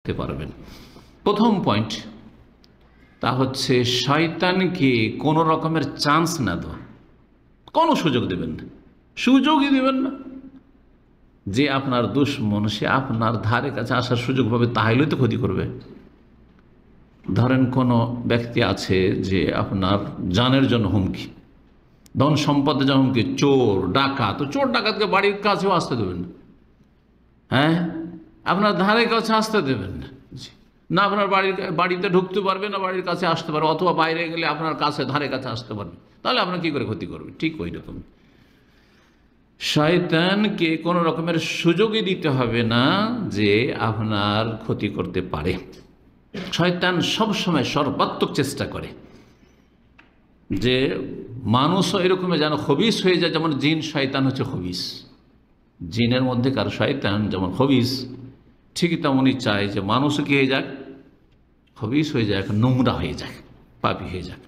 করতে পারবেন। প্রথম পয়েন্ট তা হচ্ছে শয়তানকে কোনো রকমের চান্স না দেওয়া, কোনো সুযোগ দেবেন না, সুযোগই দেবেন না। যে আপনার দুশমন সে আপনার ধারে কাছে আসার সুযোগ পাবে, তাহলেই তো ক্ষতি করবে। ধরেন কোনো ব্যক্তি আছে যে আপনার জানের জন্য হুমকি, ধন সম্পদের জন্য হুমকি, চোর ডাকাত, তো চোর ডাকাতকে বাড়ির কাছেও আসতে দেবেন না। হ্যাঁ, আপনার ধারে কাছে আসতে দেবেন না, না আপনার বাড়িতে ঢুকতে পারবে না, বাড়ির কাছে আসতে পারবে, অথবা বাইরে গেলে আপনার কাছে ধারে কাছে আসতে পারবে, তাহলে আপনার কী করে ক্ষতি করবে? ঠিক ওই রকম শয়তানকে কোনো রকমের সুযোগই দিতে হবে না যে আপনার ক্ষতি করতে পারে। শয়তান সবসময় সর্বাত্মক চেষ্টা করে যে মানুষও এরকমই যেন খবিস হয়ে যায়, যেমন জিন শয়তান হচ্ছে খবিস, জিনের মধ্যে কার শয়তান যেমন খবিস, ঠিকই তেমনই চায় যে মানুষও কি হয়ে যাক, খবিস হয়ে যাক, নোংরা হয়ে যাক, পাপী হয়ে যাক।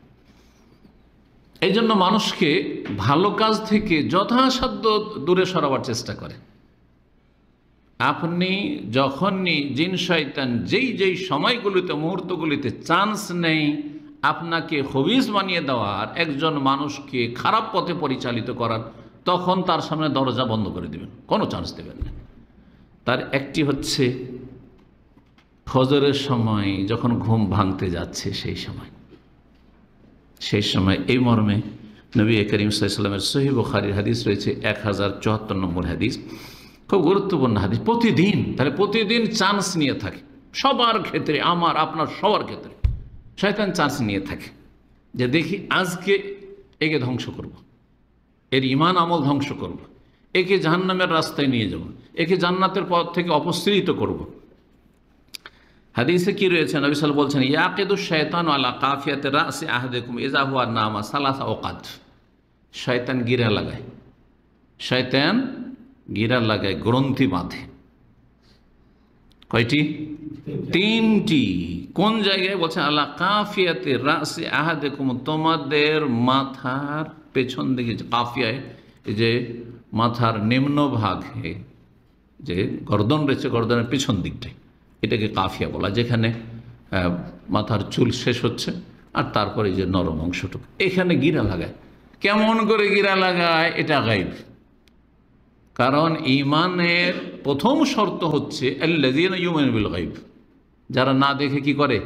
এই জন্য মানুষকে ভালো কাজ থেকে যথাসাধ্য দূরে সরাবার চেষ্টা করে। আপনি যখনই জিন শয়তান যেই সময়গুলিতে, মুহূর্তগুলিতে চান্স নেই আপনাকে খবিস বানিয়ে দেওয়ার, একজন মানুষকে খারাপ পথে পরিচালিত করার, তখন তার সামনে দরজা বন্ধ করে দেবেন, কোনো চান্স দেবেন না। তার একটি হচ্ছে ফজরের সময় যখন ঘুম ভাঙতে যাচ্ছে সেই সময় এই মর্মে নবী করিম সাল্লাল্লাহু আলাইহি ওয়াসাল্লামের সহিহ বুখারীর হাদিস রয়েছে 1074 নম্বর হাদিস, খুব গুরুত্বপূর্ণ হাদিস। প্রতিদিন চান্স নিয়ে থাকে, সবার ক্ষেত্রে, আমার আপনার সবার ক্ষেত্রে শয়তান চান্স নিয়ে থাকে যে দেখি আজকে একে ধ্বংস করব, এর ঈমান আমল ধ্বংস করব, একে জাহান্নামের রাস্তায় নিয়ে যাব, একে জান্নাতের পথ থেকে অপসৃত করব। হাদিসে কি রয়েছে? নবী সাল্লাল্লাহু আলাইহি ওয়াসাল্লাম বলছেন, ইয়াকিদু শায়তানু আলা কাফিয়াতি রাসি আহাদিকুম ইযা হুয়া নামা সালাসা ওয়াকাত। শয়তান গিরা লাগায়, গ্রন্থি বাঁধে। কয়টি? 3টি। কোন জায়গায় বলছেন? আলা কাফিয়াতি রাসি আহাদিকুম, তোমাদের মাথার পেছন দিকে, যে কাফিয়ায় যে মাথার নিম্ন ভাগে যে গর্দন রয়েছে, গর্দনের পেছন দিকটাই, এটাকে কাফিয়া বলা, যেখানে মাথার চুল শেষ হচ্ছে আর তারপরে যে নরম অংশটুকু, এখানে গিরা লাগায়। কেমন করে গিরা লাগায়? এটা গায়ব। কারণ ঈমানের প্রথম শর্ত হচ্ছে আল্লাযীনা ইউমিনুনা বিল গায়ব, যারা না দেখে কি করে?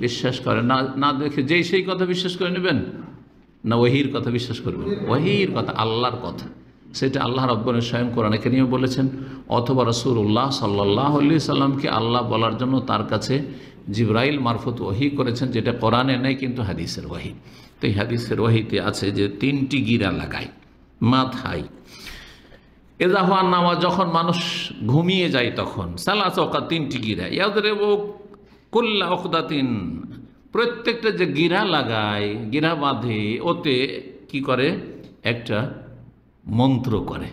বিশ্বাস করে। না দেখে যেই সেই কথা বিশ্বাস করে নেবেন না ওহীর কথা বিশ্বাস করবেন? ওহীর কথা, আল্লাহর কথা, সেটা আল্লাহ রাব্বুল স্বয়ং কোরআনে কারীমে বলেছেন, অথবা রাসূলুল্লাহ সাল্লাল্লাহু আলাইহি সাল্লামকে আল্লাহ বলার জন্য তার কাছে জিবরাইল মারফত ওহী করেছেন, যেটা কোরআনে নেই কিন্তু হাদিসের ওহী। তো এই হাদিসের ওহীতে আছে যে 3টি গিরা লাগায় মাথায়। এযা হুয়া নামা, যখন মানুষ ঘুমিয়ে যায় তখন, সালাসা ওয়াকাত, 3টি গিরা, ইয়াদরিবু কুল্লা উকদাতিন, প্রত্যেকটা যে গিরা লাগায়, গিরা বাঁধে, ওতে কি করে? একটা মন্ত্র করে,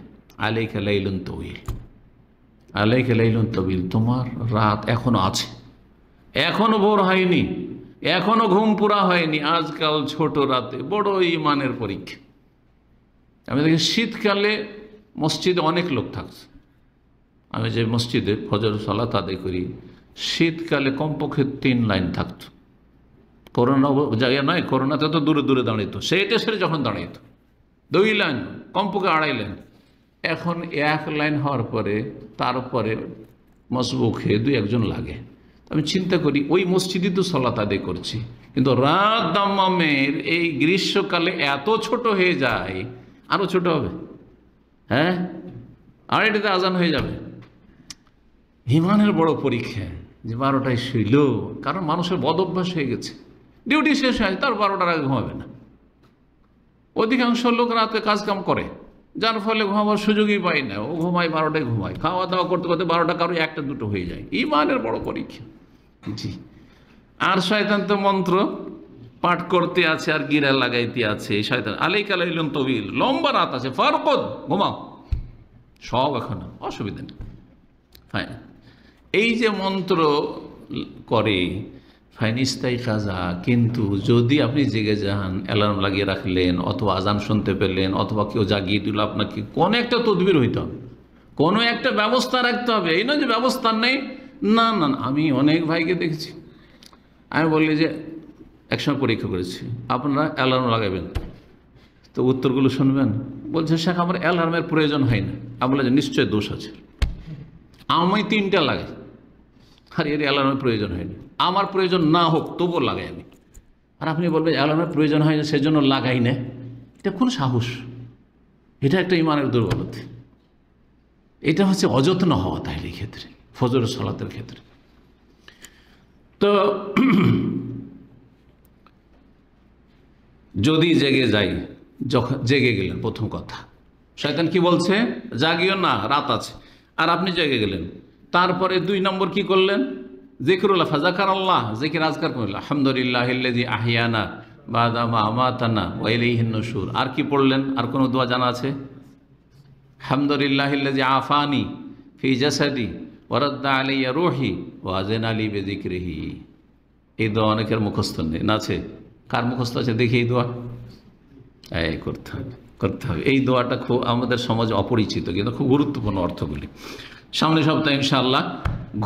আলাইকা লাইলুন তাওয়িল, আলাইকা লাইলুন তাওয়িল, তোমার রাত এখনো আছে, এখনো ভোর হয়নি, এখনো ঘুম পুরা হয়নি। আজকাল ছোট রাতে বড় ঈমানের পরীক্ষা। আমি দেখি শীতকালে মসজিদে অনেক লোক থাকছে, আমি যে মসজিদে ফজর সালাত আদায় করি, শীতকালে কমপক্ষে 3 লাইন থাকতো। করোনা জায়গা নয়, করোনাতে তো দূরে দূরে দাঁড়িত, সেটা সেরে যখন দাঁড়িত 2 লাইন, কমপক্ষে 2.5 লাইন। এখন 1 লাইন হওয়ার পরে তারপরে মসবুকে 2-1 লাগে। আমি চিন্তা করি, ওই মসজিদই তো সালাত আদায় করছি, কিন্তু রাত দাম্মামের এই গ্রীষ্মকালে এত ছোট হয়ে যায়, আরও ছোট হবে। হ্যাঁ, 2:30-তে আজান হয়ে যাবে। ঈমানের বড় পরীক্ষা যে 12টায় শুইল, কারণ মানুষের বদ অভ্যাস হয়ে গেছে, ডিউটি শেষ হয় তার 12টার আগে ঘুমাবে না। অধিকাংশ লোক রাতে কাজকাম করে, যার ফলে ঘুমাবার সুযোগই পায় না, ও ঘুমায় 12টায় ঘুমায়, খাওয়া দাওয়া করতে করতে 12টা, কারো 1টা-2টো হয়ে যায়। ঈমানের বড় পরীক্ষা। জি। আর শয়তান তো মন্ত্র পাঠ করতে আছে আর গিরা লাগাইতে আছে। শয়তান আলাইকা লাইলুন তাওয়িল, লম্বা রাত আছে, ফারকুদ, ঘুমাও, সব এখন অসুবিধা নেই। ফাইন, এই যে মন্ত্র করে ফাইনিস্তাই কাজা, কিন্তু যদি আপনি জেগে যান, অ্যালার্ম লাগিয়ে রাখলেন, অথবা আজান শুনতে পেলেন, অথবা কেউ জাগিয়ে দিল আপনাকে, কোনো একটা তদবির হইতে হবে, কোনো একটা ব্যবস্থা রাখতে হবে। এই নয় যে ব্যবস্থা নেই, না না না, আমি অনেক ভাইকে দেখেছি। আমি বললি যে একসময় পরীক্ষা করেছি, আপনারা অ্যালার্ম লাগাবেন, তো উত্তরগুলো শুনবেন। বলছে শেখ আমার অ্যালার্মের প্রয়োজন হয় না। আমি বললাম যে নিশ্চয় দোষ আছে, আমি 3টা লাগাই আর এর অ্যালার্মের প্রয়োজন হয়নি। আমার প্রয়োজন না হোক তবুও লাগাই আমি, আর আপনি বলবেন অ্যালার্মের প্রয়োজন হয় না সেজন্য লাগাই না। এটা কোন সাহস? এটা একটা ইমানের দুর্বলতা। এটা হচ্ছে অযত্ন হওয়া। তাহলে এই ক্ষেত্রে ফজরের সালাতের ক্ষেত্রে তো যদি জেগে যাই, যখন জেগে গেলেন, প্রথম কথা শয়তান কি বলছে? জাগিও না, রাত আছে, আর আপনি জেগে গেলেন। তারপরে 2 নম্বর কি করলেন? যিকরুল্লাহ, ফাযাকার আল্লাহ, যিকির আজকার করলেন, আলহামদুলিল্লাহিল্লাযী আহিয়ানা বাদা মা আমাতানা ওয়া ইলাইহিন নুশুর। আর কি পড়লেন? আর কোনো দোয়া জানা আছে? আলহামদুলিল্লাহিল্লাযী আফানি ফি জাসাদি ওয়া রাদ্দা আলাইয়া রূহি ওয়া আযানা লি বিযিকরিহি। এই দোয়া অনেকের মুখস্থ নেই, না আছে? কার মুখস্থ আছে দেখি এই দোয়া? এই করতে হবে, করতে হবে। এই দোয়াটা খুব আমাদের সমাজে অপরিচিত, কিন্তু খুব গুরুত্বপূর্ণ অর্থগুলি। সামনের সপ্তাহে ইনশাআল্লাহ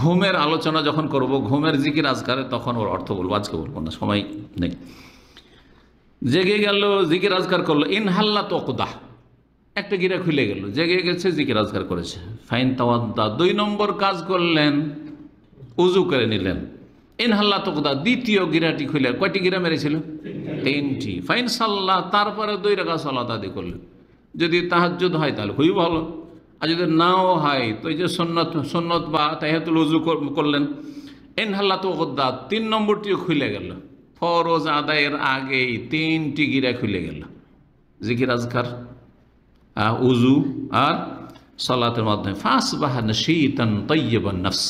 ঘুমের আলোচনা যখন করব, ঘুমের জিকির আজকারে, তখন ওর অর্থ বলবো। আজকে বলবো না, সময় নেই। জেগে গেল, জিকির আজকার করলো, ইনহাল্লা তোকদাহ, একটা গিরা খুলে গেল, জেগে গেছে, জিকির আজকার করেছে। ফাইন তাওয়াদ্দা, 2 নম্বর কাজ করলেন, উজু করে নিলেন। ইনহাল্লা তোকদা, দ্বিতীয় গিরাটি খুলে, কয়টি গিরা মেরেছিল? 3টি। ফাইন সাল্লাহ, তারপরে 2 রাকাত সালাত আদায় করলেন। যদি তাহাজ্জুদ হয় তাহলে খুবই ভালো, আর যদি নাও হয় তো এই যে সুন্নত বা তাহিয়াতুল উযু করলেন। ইনহাল্লা তোকদা, 3 নম্বরটিও খুলে গেল। ফরজ আদায়ের আগেই 3টি গিরা খুলে গেল, জিকির আজকার, উজু আর সালাতের মাধ্যমে। ফাসবাহা নাশীতান তাইয়্যিবান নফস,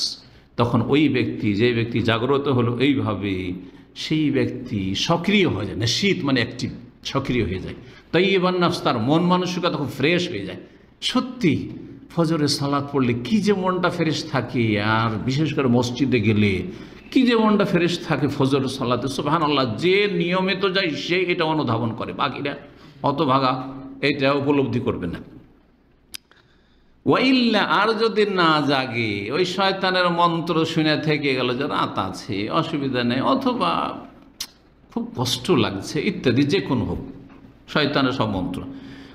তখন ওই ব্যক্তি, যে ব্যক্তি জাগ্রত হলো এইভাবে, সেই ব্যক্তি সক্রিয় হয়ে যায়। নাশীত মানে অ্যাক্টিভ, সক্রিয় হয়ে যায়। তাইয়্যিবান নফস, তার মন মানসিকতা খুব ফ্রেশ হয়ে যায়। সত্যি ফজরের সালাত পড়লে কি যে মনটা ফ্রেশ থাকে, আর বিশেষ করে মসজিদে গেলে কি যে মনটা ফ্রেশ থাকে ফজরের সালাতে। সুবহানাল্লাহ, যে নিয়মিত যায় সে এটা অনুধাবন করে, বাকিরা অত ভাগা এটা উপলব্ধি করবে না। ওয়াইল্লা, আর যদি না জাগে, ওই শয়তানের মন্ত্র শুনে থেকে গেল যে রাত আছে, অসুবিধা নেই, অথবা খুব কষ্ট লাগছে ইত্যাদি, যে কোনো হোক শয়তানের সব মন্ত্র,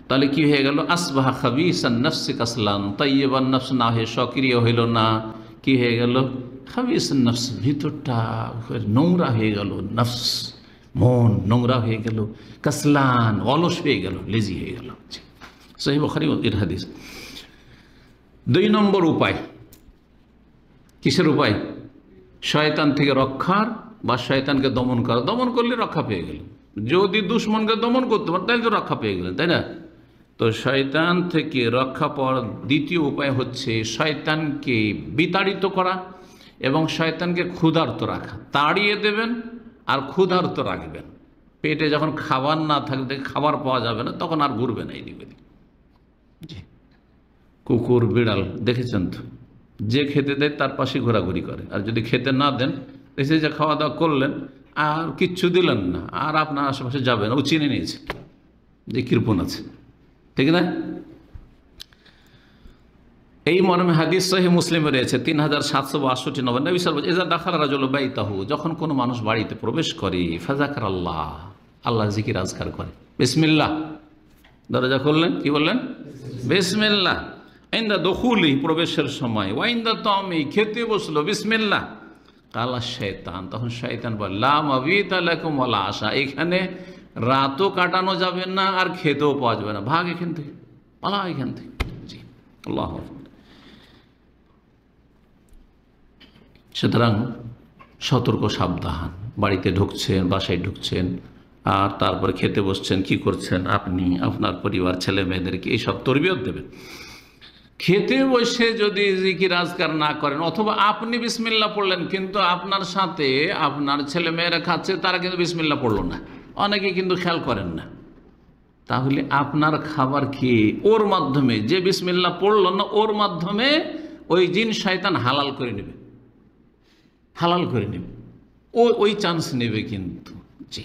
তাহলে কি হয়ে গেল? আসবাহা খাবিসান নফসি কাসলান তাইয়্যিবান নফস, না হয়ে সক্রিয় হইল না, কি হয়ে গেল? খাবিসান নফস, ভিতরটা নোংরা হয়ে গেল, নফস মন নোংরা হয়ে গেল, কাসলান অলস হয়ে গেল, লেজি হয়ে গেল। সহিহ বুখারী এর হাদিস। 2 নম্বর উপায়, কিসের উপায়? শয়তান থেকে রক্ষার, বা শয়তানকে দমন করা। দমন করলে রক্ষা পেয়ে গেলেন। যদি দুশ্মনকে দমন করতে পারেন তাহলে তো রক্ষা পেয়ে গেলেন, তাই না? তো শয়তান থেকে রক্ষা পাওয়ার দ্বিতীয় উপায় হচ্ছে শয়তানকে বিতাড়িত করা এবং শয়তানকে ক্ষুধার্ত রাখা। তাড়িয়ে দেবেন আর ক্ষুধার্ত রাখবেন। পেটে যখন খাবার না থাকবে, খাবার পাওয়া যাবে না, তখন আর ঘুরবে না এদিক ওদিক। জি, কুকুর বিড়াল দেখেছেন তো, যে খেতে দেয় তার পাশে ঘোরাঘুরি করে, আর যদি খেতে না দেন, এসে যে খাওয়া দাওয়া করলেন আর কিচ্ছু দিলেন না, আর আপনার আশেপাশে যাবে না, ও চিনে নিয়েছে যে কৃপণ আছে, ঠিক না? এই মর্মে হাদিস সহিহ মুসলিমে রয়েছে 3762 নম্বর। নবী সাল্লাল্লাহু আলাইহি ওয়াসাল্লাম, ইযা দাখালা রাজুলু বাইতাহু, যখন কোনো মানুষ বাড়িতে প্রবেশ করে, ফাযাকার আল্লাহ, আল্লাহ জিকির আজকার করে। বিসমিল্লাহ, দরজা খুললেন, কি বললেন? বিসমিল্লাহ। ইনদা দুখুলি, প্রবেশের সময়, ওয়া ইনদা তামি, খেতে বসলো, বিসমিল্লাহ। কালা শয়তান, তখন শয়তান বলে, লা মাবিতা লাকুম ওয়ালা আশা, এখানে রাতও কাটানো যাবে না আর খেতেও পাওয়া যাবে না, ভাগ এখান থেকে, পালা এখান থেকে। জি, আল্লাহ। সুতরাং সতর্ক, সাবধান। বাড়িতে ঢুকছেন, বাসায় ঢুকছেন, আর তারপরে খেতে বসছেন, কি করছেন আপনি, আপনার পরিবার, ছেলে মেয়েদেরকে এইসব তরবিয়ত দেবেন। খেতে বসে যদি জিকির আজকার না করেন, অথবা আপনি বিসমিল্লাহ পড়লেন কিন্তু আপনার সাথে আপনার ছেলে মেয়েরা খাচ্ছে, তারা কিন্তু বিসমিল্লাহ পড়লো না, অনেকে কিন্তু খেয়াল করেন না, তাহলে আপনার খাবার খেয়ে ওর মাধ্যমে, যে বিসমিল্লাহ পড়লো না, ওর মাধ্যমে ওই জিন শয়তান হালাল করে নেবে, হালাল করে নেবে, ওই চান্স নেবে কিন্তু। জি,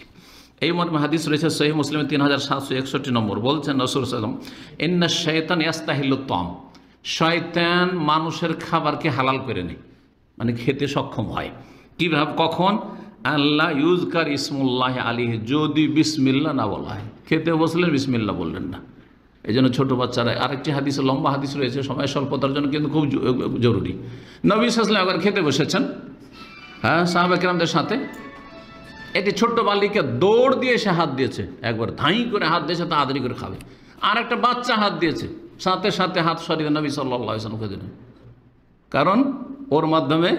এই মর্মে হাদিস রয়েছে সহিহ মুসলিমে 3761 নম্বর। বলছেন রাসূল সাল্লাল্লাহু আলাইহি ওয়াসাল্লাম, ইন্না শাইতান ইয়াস্তাহিল্লু তাম, শয়তান মানুষের খাবারকে হালাল করে নেয়। মানে খেতে সক্ষম হয়। কীভাবে, কখন? আল্লাহ ইউজকার ইসমুল্লাহ আলিহি, যদি বিসমিল্লা না বলা হয়। খেতে বসলেন, বিসমিল্লা বললেন না। এই জন্য ছোটো বাচ্চারা, আরেকটি হাদিস, লম্বা হাদিস রয়েছে, সময় স্বল্পতার জন্য কিন্তু খুব জরুরি। নবী সাল্লাল্লাহু আলাইহি ওয়াসাল্লাম একবার খেতে বসেছেন, হ্যাঁ, সাহাবা কিরামদের সাথে। একটি ছোট্ট বালিকা দৌড় দিয়ে সে হাত দিয়েছে, একবার ধাই করে হাত দিয়েছে, তা আদরি করে খাবে। আর একটা বাচ্চা হাত দিয়েছে, সাথে সাথে হাত সরিয়ে নবী সাল্লাল্লাহু আলাইহি ওয়াসাল্লামকে দিলেন। কারণ ওর মাধ্যমে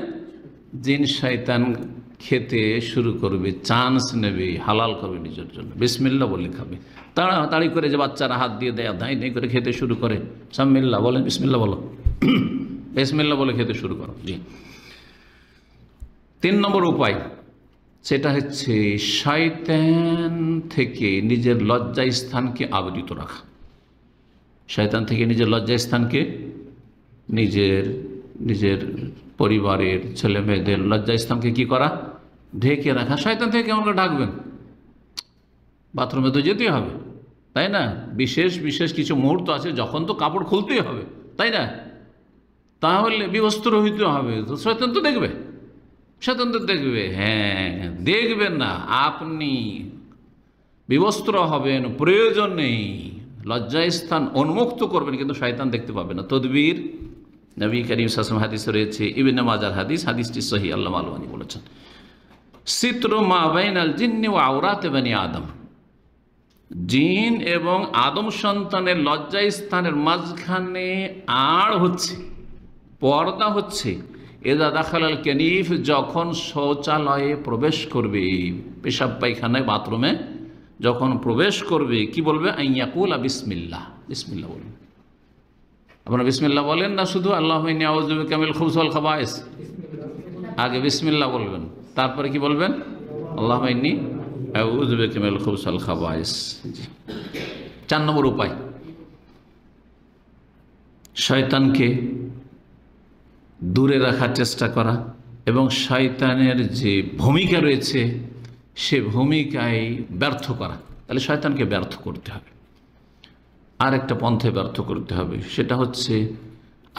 জিন শয়তান খেতে শুরু করবে, চান্স নেবে, হালাল করবে নিজের জন্য। বিসমিল্লাহ বলে খাবে। তাড়াতাড়ি করে যে বাচ্চারা হাত দিয়ে দেয়, ধাই ধাই করে খেতে শুরু করে, সাম্মিল্লাহ বলেন, বিসমিল্লাহ বলো, বিসমিল্লাহ বলে খেতে শুরু করো। জি। 3 নম্বর উপায়, সেটা হচ্ছে শয়তান থেকে নিজের লজ্জাস্থানকে আবৃত রাখা। শয়তান থেকে নিজের লজ্জাস্থানকে, নিজের পরিবারের ছেলে মেয়েদের লজ্জাস্থানকে কি করা? ঢেকে রাখা। শয়তান থেকে কেমন করে ঢাকবেন? বাথরুমে তো যেতেই হবে, তাই না? বিশেষ বিশেষ কিছু মুহূর্ত আছে যখন তো কাপড় খুলতেই হবে, তাই না? তাহলে বিবস্ত্র হইতে হবে, তো শয়তান তো দেখবে, শয়তান তো দেখবে। হ্যাঁ, দেখবেন না, আপনি বিবস্ত্র হবেন, প্রয়োজন নেই, লজ্জাস্থান উন্মুক্ত করবেন, কিন্তু শয়তান দেখতে পাবে না। তদবির, নবী করিম সাল্লাল্লাহু আলাইহি ওয়াসাল্লাম হাদিস রয়েছে, ইবনে মাজার হাদিস, হাদিসটি সহিহ, আল্লামা আলবানী বলেছেন, সিতরু মা বাইনাল জিন্নি ওয়া আওরাত বানি আদম, জিন এবং আদম সন্তানের লজ্জাস্থানের মাঝখানে আড় হচ্ছে, পর্দা হচ্ছে, এদা দাখালাল কানিফ, যখন শৌচালয়ে প্রবেশ করবে, পেশাব পায়খানায় বাথরুমে যখন প্রবেশ করবে, কি বলবে? আইয়াকুলা বিসমিল্লাহ, বিসমিল্লাহ বলবেন। আপনারা বিসমিল্লাহ বলেন না শুধু? আল্লাহুম্মা ইন্নী আউযু বিকা মিনাল খুবুসি ওয়াল খাবায়েস, আগে বিসমিল্লাহ বলবেন, তারপরে কি বলবেন? আল্লাহুম্মা ইন্নী আউযু বিকা মিনাল খুবুসি ওয়াল খাবায়েস। 4 নম্বর উপায়, শয়তানকে দূরে রাখার চেষ্টা করা এবং শয়তানের যে ভূমিকা রয়েছে সে ভূমিকায় ব্যর্থ করা। তাহলে শয়তানকে ব্যর্থ করতে হবে। আর একটা পন্থায় ব্যর্থ করতে হবে, সেটা হচ্ছে,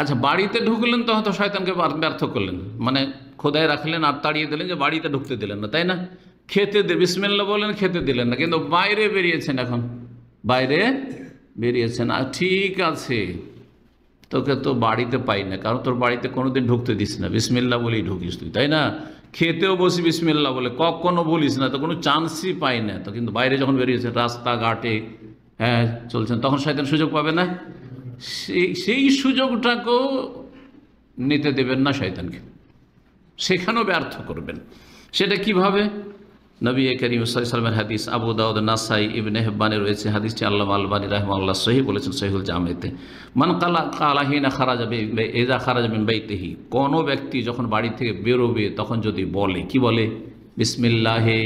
আচ্ছা বাড়িতে ঢুকলেন তো হয়তো শয়তানকে ব্যর্থ করলেন, মানে খোদায় রাখলেন আর তাড়িয়ে দিলেন যে বাড়িতে ঢুকতে দিলেন না, তাই না? খেতে বিসমিল্লাহ বললেন, খেতে দিলেন না, কিন্তু বাইরে বেরিয়েছেন, এখন বাইরে বেরিয়েছেন, আর ঠিক আছে, তোকে তো বাড়িতে পাই না, কারণ তোর বাড়িতে কোনোদিন ঢুকতে দিস না, বিসমিল্লাহ বলেই ঢুকিস তুই, তাই না? খেতেও বসি বিসমিল্লাহ বলে, কখনো বলিস না, তো কোনো চান্সই পাই না, তো কিন্তু বাইরে যখন বেরিয়েছে রাস্তাঘাটে, হ্যাঁ, চলছেন, তখন শয়তান সুযোগ পাবে না? সেই সুযোগটাকেও নিতে দেবেন না শয়তানকে, সেখানেও ব্যর্থ করবেন। সেটা কিভাবে? নবী করিম সাল্লাল্লাহু আলাইহি ওয়াসাল্লামের হাদিস, আবু দাউদ, নাসাই, ইবনে হিব্বানে রয়েছে, হাদিসটি আল্লামা আলবানী রাহিমাহুল্লাহ সহিহ বলেছেন সহিহুল জামিতে। মান কালা হিনা খারাজা ইযা খারাজা মিন বাইতিহি, কোনো ব্যক্তি যখন বাড়ি থেকে বেরোবে তখন যদি বলে, কি বলে? বিসমিল্লাহি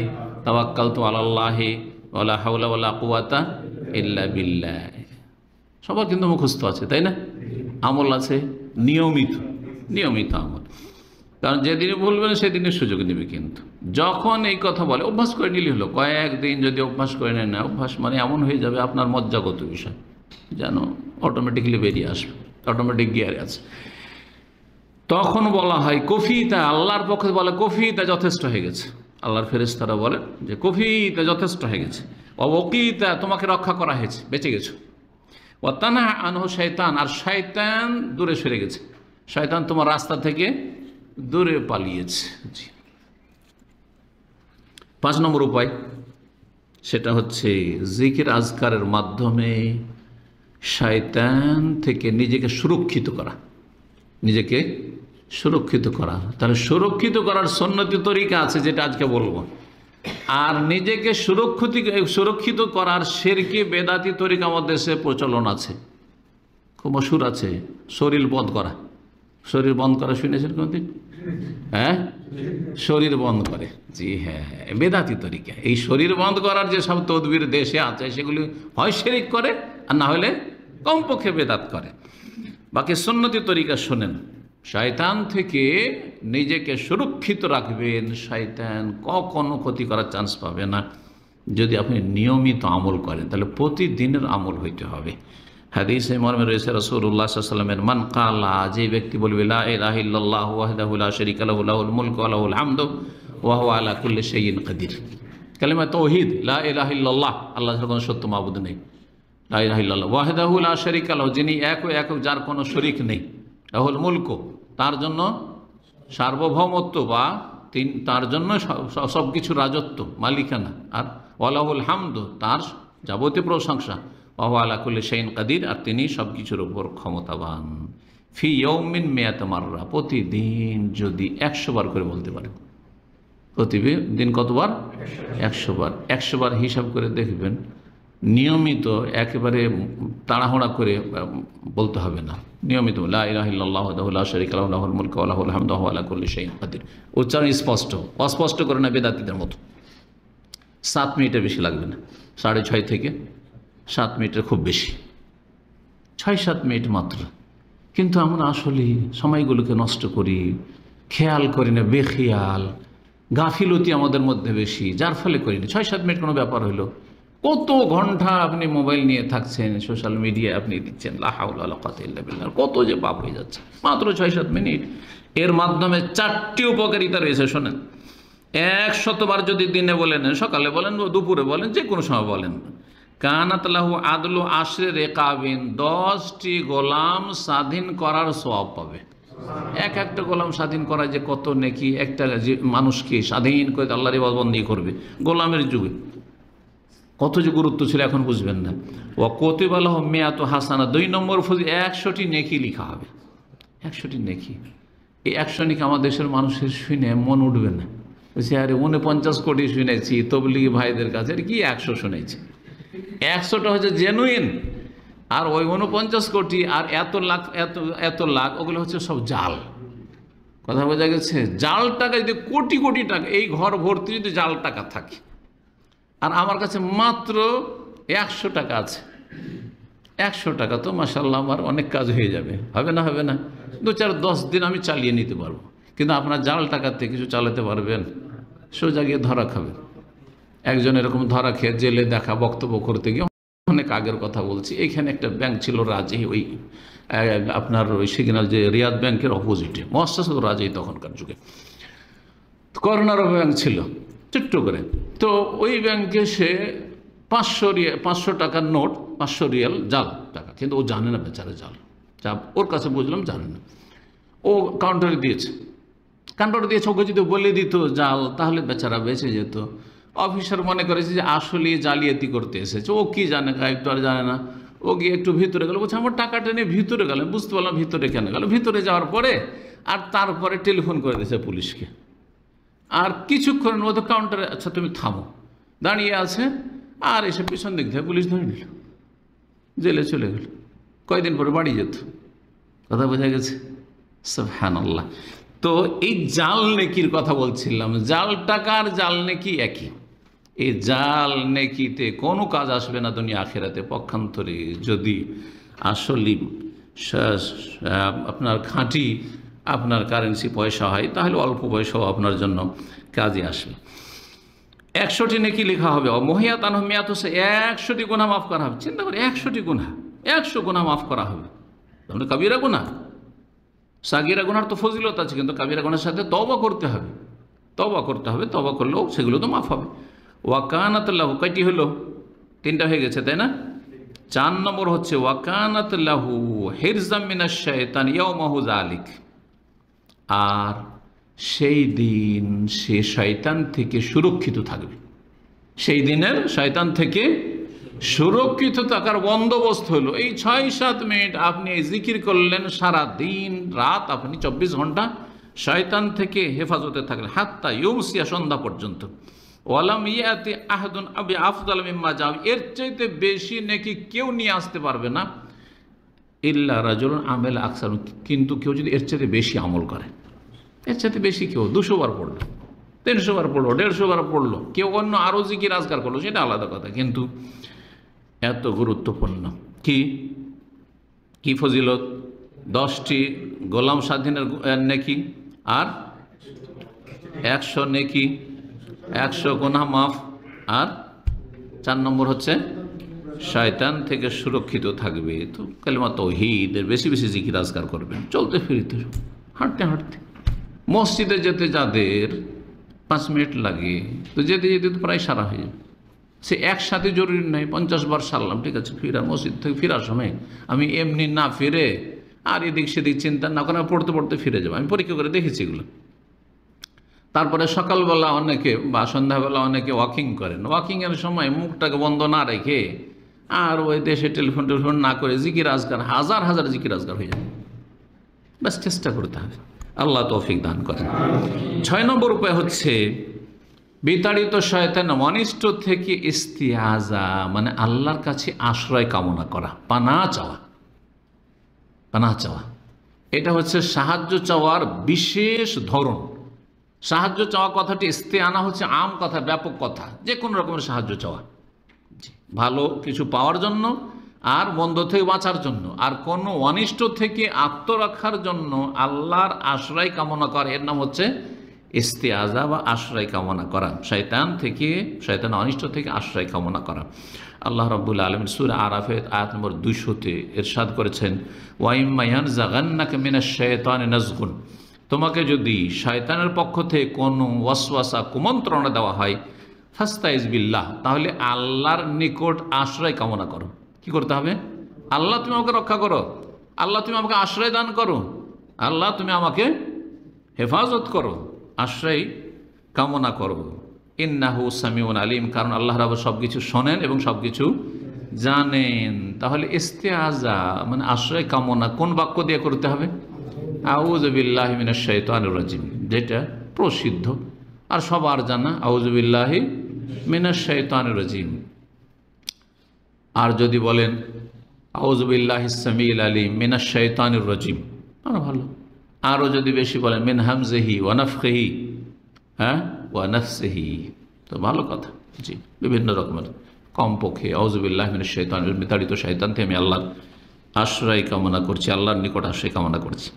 তাওয়াক্কালতু আলাল্লাহি ওয়ালা হাওলা ওয়ালা কুওয়াতা ইল্লা বিল্লাহ। সবার কিন্তু মুখস্থ আছে, তাই না? আমল আছে, নিয়মিত আমল, কারণ যেদিনে বলবেন সেদিনের সুযোগ নেবে। কিন্তু যখন এই কথা বলে, অভ্যাস করে নিলে হলো, কয়েকদিন যদি অভ্যাস করে নেন না, অভ্যাস মানে এমন হয়ে যাবে আপনার মজ্জাগত বিষয়, যেন অটোমেটিক্যালি বেরিয়ে আসবে, অটোমেটিক গিয়ারে আছে। তখন বলা হয় কফিতা, আল্লাহর পক্ষে বলে কফিতা, যথেষ্ট হয়ে গেছে। আল্লাহর ফেরেশতারা বলেন যে কফিতা, যথেষ্ট হয়ে গেছে। ওয়াকিতা, তোমাকে রক্ষা করা হয়েছে, বেঁচে গেছো। ওয়াতানা আনহু শয়তান, আর শয়তান দূরে সরে গেছে, শয়তান তোমার রাস্তা থেকে দূরে পালিয়েছে। 5 নম্বর উপায়, সেটা হচ্ছে জিকির আজকারের মাধ্যমে শয়তান থেকে নিজেকে সুরক্ষিত করা, নিজেকে সুরক্ষিত করা। তাহলে সুরক্ষিত করার সুন্নতি তরিকা আছে, যেটা আজকে বলবো। আর নিজেকে সুরক্ষিত করার শিরকি বেদাতি তরিকা আমাদের দেশে প্রচলন আছে, খুব মশহুর আছে। শরীর বন্ধ করা, শরীর বন্ধ করা শুনেছেন কোনদিন? হ্যাঁ, শরীর বন্ধ করে, জি হ্যাঁ, বেদাতি তরিকা। এই শরীর বন্ধ করার যে সব তদবির দেশে আছে, সেগুলি হয় শিরক করে, আর না হলে কমপক্ষে বেদাত করে। বাকি সুন্নতি তরিকা শোনেন। শয়তান থেকে নিজেকে সুরক্ষিত রাখবেন, শয়তান কখনো ক্ষতি করার চান্স পাবে না যদি আপনি নিয়মিত আমল করেন। তাহলে প্রতিদিনের আমল হইতে হবে। হাদিসে মর্মে রয়েছে রাসূলুল্লাহ সাল্লাল্লাহু আলাইহি ওয়াসাল্লামের, মান কালা, যে ব্যক্তি বলবে লা ইলাহা ইল্লাল্লাহু ওয়াহদাহু লা শারীকা লাহু লাহুল মুলকু ওয়া লাহুল হামদু ওয়া হুয়া আলা কুল্লি শাইইন কাদির। কালিমা তাওহীদ, লা ইলাহা ইল্লাল্লাহ, আল্লাহ ছাড়া কোনো সত্য মাবুদ নেই। লা ইলাহা ইল্লাল্লাহ, ওয়াহদাহু লা শারীকা লাহু, যিনি এক ও একক, যার কোনো শরীক নেই। লাহুল মুলকু, তার জন্য সার্বভৌমত্ব বা তার জন্য সব কিছু রাজত্ব, মালিকানা। আর ওয়া লাহুল হামদু, তার যাবতীয় প্রশংসা। ওয়া হুয়া আলা কুল্লি শাইইন কাদির, আর তিনি সব কিছুর উপর ক্ষমতাবান। ফি ইয়াউমিন মিয়াত মাররা, প্রতিদিন যদি 100 বার করে বলতে পারে। প্রতিদিন কতবার? 100 বার। 100 বার হিসাব করে দেখবেন, নিয়মিত, একেবারে তাড়াহুড়া করে বলতে হবে না। নিয়মিত লা ইলাহা ইল্লাল্লাহু ওয়াহদাহু লা শারীকা লাহু লাহুল মুলকু ওয়া লাহুল হামদু ওয়া হুয়া আলা কুল্লি শাইইন কাদির। উচ্চারণ স্পষ্ট, অস্পষ্ট করে না বেদাতীদের মতো। 7 মিনিটের বেশি লাগবে না, 6.5 থেকে 7 মিনিটের খুব বেশি, 6-7 মিনিট মাত্র। কিন্তু আমরা আসলে সময়গুলোকে নষ্ট করি, খেয়াল করি না, বেখেয়াল, গাফিলতি আমাদের মধ্যে বেশি, যার ফলে করি না। 6-7 মিনিট কোনো ব্যাপার হলো। কত ঘন্টা আপনি মোবাইল নিয়ে থাকছেন, সোশ্যাল মিডিয়ায় আপনি দিচ্ছেন, লা হাওলা ওয়ালা কুওয়াতা ইল্লা বিল্লাহ, কত যে পাপ হয়ে যাচ্ছে মাত্র 6-7 মিনিট। এর মাধ্যমে 4টি উপকারিতা রয়েছে, শোনেন। 100 বার যদি দিনে বলেন, সকালে বলেন, দুপুরে বলেন, যে কোনো সময় বলেন, কানাত লাহু আদলু আশরে রেকাবিন, 10টি গোলাম স্বাধীন করার সওয়াব পাবে। একটা গোলাম স্বাধীন করা যে কত নেকি, একটা মানুষকে স্বাধীন করে আল্লাহর ইবাদতবন্দি করবে। গোলামের যুগে কত যে গুরুত্ব ছিল, এখন বুঝবেন না। ওয়া কুতিবা লাহু মিয়াতু হাসানা, 2 নম্বর ফজি, 100টি নেকি লিখা হবে। 100টি নেকি, এই 100 নেকি আমার দেশের মানুষের শুনে মন উঠবে না। বলছি আরে 49 কোটি শুনেছি তবলিগি ভাইদের কাছে, আর কি 100 শুনেছি। 100টা হচ্ছে জেনুইন, আর ওই 49 কোটি আর এত লাখ ওগুলো হচ্ছে সব জাল। কথা বোঝা গেছে? জাল টাকা যদি কোটি কোটি টাকা, এই ঘর ভর্তি যদি জাল টাকা থাকে, আর আমার কাছে মাত্র 100 টাকা আছে, 100 টাকা তো মাশাআল্লাহ আমার অনেক কাজ হয়ে যাবে। হবে না? হবে না? 2-4-10 দিন আমি চালিয়ে নিতে পারবো। কিন্তু আপনার জাল টাকাতে কিছু চালাতে পারবেন? সোজা গিয়ে ধরা খাবেন। একজন এরকম ধরা খেয়ে জেলে দেখা বক্তব্য করতে গিয়ে, অনেক আগের কথা বলছি, এইখানে একটা ব্যাংক ছিল রাজী, ওই আপনার ওই সিগন্যাল যে রিয়াদ ব্যাংকের অপোজিটে, মুআসসাসাতুর রাজী তখনকার যুগে, করোনার ব্যাংক ছিল ছোট্ট করে। তো ওই ব্যাংকে সে 500 টাকার নোট, 500 রিয়াল জাল টাকা, কিন্তু ও জানে না বেচারা জাল, যা ওর কাছে বুঝলাম জানে না। ও কাউন্টারে দিয়েছে, ওকে যদি বলে দিত জাল, তাহলে বেচারা বেঁচে যেত। অফিসার মনে করেছে যে আসলে জালিয়াতি করতে এসেছে, ও কি জানে, গায়েব তো আর জানে না। ও গিয়ে একটু ভিতরে গেল, বলছে আমার টাকাটা নিয়ে ভিতরে গেল। বুঝতে পারলাম ভিতরে কেন গেল। ভিতরে যাওয়ার পরে আর তারপরে টেলিফোন করে দিয়েছে পুলিশকে। আর কিছুক্ষণের মধ্যে কাউন্টারে, আচ্ছা তুমি থামো, দাঁড়িয়ে আছে। আর এসে পিছন দিক থেকে পুলিশ ধরে নিল, জেলে চলে গেল। কয়দিন পরে বাড়ি যেত। কথা বোঝা গেছে? সুবহানাল্লাহ। তো এই জাল নেকির কথা বলছিলাম, জাল টাকার জাল নেকি একই। এই জাল নেকিতে কোনো কাজ আসবে না দুনিয়া আখিরাতে, পক্ষান্তরে যদি আসলে আপনার খাঁটি আপনার কারেন্সি পয়সা হয়, তাহলে অল্প পয়সাও আপনার জন্য কাজে আসবে। 100টি নেকি লেখা হবে। মহিয়াত আনহু মিয়াত, 100টি গুনাহ মাফ করা হবে। চিন্তা করি, 100টি গুনাহ, 100 গুনাহ মাফ করা হবে। তাহলে কাবিরা গুনাহ, সাগিরা গুনার তো ফজিলত আছে, কিন্তু কাবিরা গুনার সাথে তওবা করতে হবে। তওবা করলেও সেগুলো তো মাফ হবে। ওয়াকানাত লাহু, কয়টি হলো? 3টা হয়ে গেছে, তাই না? 4 নম্বর হচ্ছে ওয়াকানাত লাহু হিরজাম মিনাশ শাইতান ইয়াউমাহু যালিক, আর সেই দিন সে শয়তান থেকে সুরক্ষিত থাকবে। সেই দিনের শয়তান থেকে সুরক্ষিত থাকার বন্দোবস্ত হলো এই 6-7 মিনিট আপনি জিকির করলেন, সারা দিন রাত আপনি 24 ঘন্টা শয়তান থেকে হেফাজতে থাকলেন, হাত্তা ইউমসিয়া, সন্ধ্যা পর্যন্ত। ওয়ালাম ইয়াতি আহাদুন আবি আফদাল মিম্মা যাও, এর চাইতে বেশি নাকি কেউ নিয়ে আসতে পারবে না, ইল্লা রাজুলুন আমেল আকসার, কিন্তু কেউ যদি এর চাইতে বেশি আমল করে, এর চাইতে বেশি, কেউ 200 বার পড়লো, 300 বার পড়লো, 150 বার পড়লো, কেউ অন্য আরও জিকির আজকার করলো, সেটা আলাদা কথা। কিন্তু এত গুরুত্বপূর্ণ কি ফজিলত? 10টি গোলাম স্বাধীনের নেকি, আর 100 নেকি, 100 গুনাহ মাফ, আর 4 নম্বর হচ্ছে শয়তান থেকে সুরক্ষিত থাকবে। তো কালিমা তাওহীদের বেশি বেশি জিকির আজকার করবেন, চলতে ফিরতে, হাঁটতে হাঁটতে। মসজিদে যেতে যাদের 5 মিনিট লাগে, তো যেতে যেতে তো প্রায় সারা হয়ে যাবে। সে একসাথে জরুরি নয় 50 বার সারলাম, ঠিক আছে, ফিরার মসজিদ থেকে ফেরার সময় আমি এমনি না ফিরে আর এদিক সেদিক চিন্তা না করে পড়তে পড়তে ফিরে যাবো। আমি পরীক্ষা করে দেখেছি এগুলো। তারপরে সকালবেলা অনেকে বা সন্ধ্যাবেলা অনেকে ওয়াকিং করেন, ওয়াকিংয়ের সময় মুখটাকে বন্ধ না রেখে আর ওই দেশে টেলিফোন না করে জিকির আজকার, হাজার হাজার জিকির আজকার হয়ে যাবে। ব্যাস চেষ্টা করতে হবে, আল্লাহ তৌফিক দান করেন। 6 নম্বর উপায় হচ্ছে বিতাড়িত শয়তান অনিষ্ট থেকে ইস্তিআজা, মানে আল্লাহর কাছে আশ্রয় কামনা করা, পানাহ চাওয়া। পানাহ চাওয়া এটা হচ্ছে সাহায্য চাওয়ার বিশেষ ধরন। সাহায্য চাওয়া কথাটি ইস্তেআনা হচ্ছে আম কথা, ব্যাপক কথা, যে কোনো রকমের সাহায্য চাওয়া, ভালো কিছু পাওয়ার জন্য আর মন্দ থেকে বাঁচার জন্য, আর কোনো অনিষ্ট থেকে আত্মরক্ষার জন্য আল্লাহর আশ্রয় কামনা করা, এর নাম হচ্ছে ইস্তেআজা বা আশ্রয় কামনা করা। শয়তান থেকে, শয়তান অনিষ্ট থেকে আশ্রয় কামনা করা। আল্লাহ রাব্বুল আলামিন সূরা আরাফের আয়াত নম্বর 200-তে ইরশাদ করেছেন, ওয়া ইম্মা ইয়ানজাগান্নাকা মিনাশ শাইতানি নাজগুন, তোমাকে যদি শয়তানের পক্ষ থেকে কোনো ওয়াসওয়াসা কুমন্ত্রণা দেওয়া হয়, ফাস্তাইজ বিল্লাহ, তাহলে আল্লাহর নিকট আশ্রয় কামনা করো। কি করতে হবে? আল্লাহ তুমি আমাকে রক্ষা করো, আল্লাহ তুমি আমাকে আশ্রয় দান করো, আল্লাহ তুমি আমাকে হেফাজত করো, আশ্রয় কামনা করো। ইন্নাহু সামিউন আলিম, কারণ আল্লাহ রাব্বুল সব কিছু শোনেন এবং সব কিছু জানেন। তাহলে ইস্তেআজা মানে আশ্রয় কামনা কোন বাক্য দিয়ে করতে হবে? আউযু বিল্লাহি মিনাশ শাইতানির রাজিম, যেটা প্রসিদ্ধ আর সবার জানা, আউযু বিল্লাহি মিনাশ শাইতানির রাজিম। আর যদি বলেন আউযু বিল্লাহিস সামিউল আলিম মিনাশ শাইতানির রাজিম, আরো ভালো। আরও যদি বেশি বলেন মিন হামজিহি ওয়া নাফখিহি, হ্যাঁ, ওয়া নাফসিহি, তো ভালো কথা। জি, বিভিন্ন রকমের, কমপক্ষে আউযু বিল্লাহি মিনাশ শাইতানির, বিতাড়িত শয়তান থেকে আমি আল্লাহর আশ্রয় কামনা করছি, আল্লাহর নিকট আশ্রয় কামনা করছি।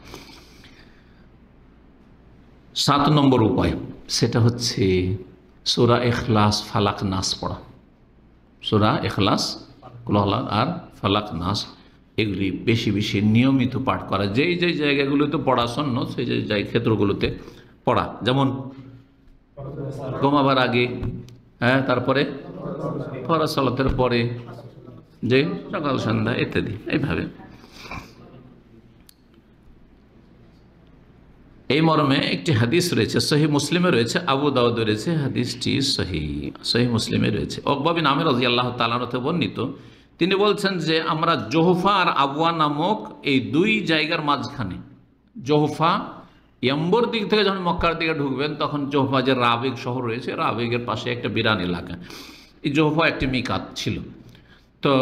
7 নম্বর উপায়, সেটা হচ্ছে সূরা ইখলাস, ফালাক, নাস পড়া। সূরা ইখলাস, কুল আল্লাহ আর ফালাক, নাস, এগুলি বেশি বেশি নিয়মিত পাঠ করা। যেই যেই জায়গাগুলোতে পড়া সুন্নত, সেই যে ক্ষেত্রগুলোতে পড়া, যেমন ঘুমাবার আগে, হ্যাঁ, তারপরে ফরজ সালাতের পরে, যে সকাল সন্ধ্যা ইত্যাদি, এইভাবে। এই মর্মে একটি হাদিস রয়েছে, সহিহ মুসলিমে রয়েছে, আবু দাউদে রয়েছে, হাদিসটি সহিহ মুসলিমে রয়েছে। উকবা বিন আমির রাদিয়াল্লাহু তাআলা আনহু থেকে বর্ণিত, তিনি বলছেন যে আমরা জোহফা আর আবওয়া নামক এই 2 জায়গার মাঝখানে, জোহফা ইয়াম্বর দিক থেকে যখন মক্কার দিকে ঢুকবেন, তখন জোহফা যে রাবেগ শহর রয়েছে, রাবেগের পাশে একটা বিরান এলাকা, এই জোহফা একটি মিকাত ছিল। তো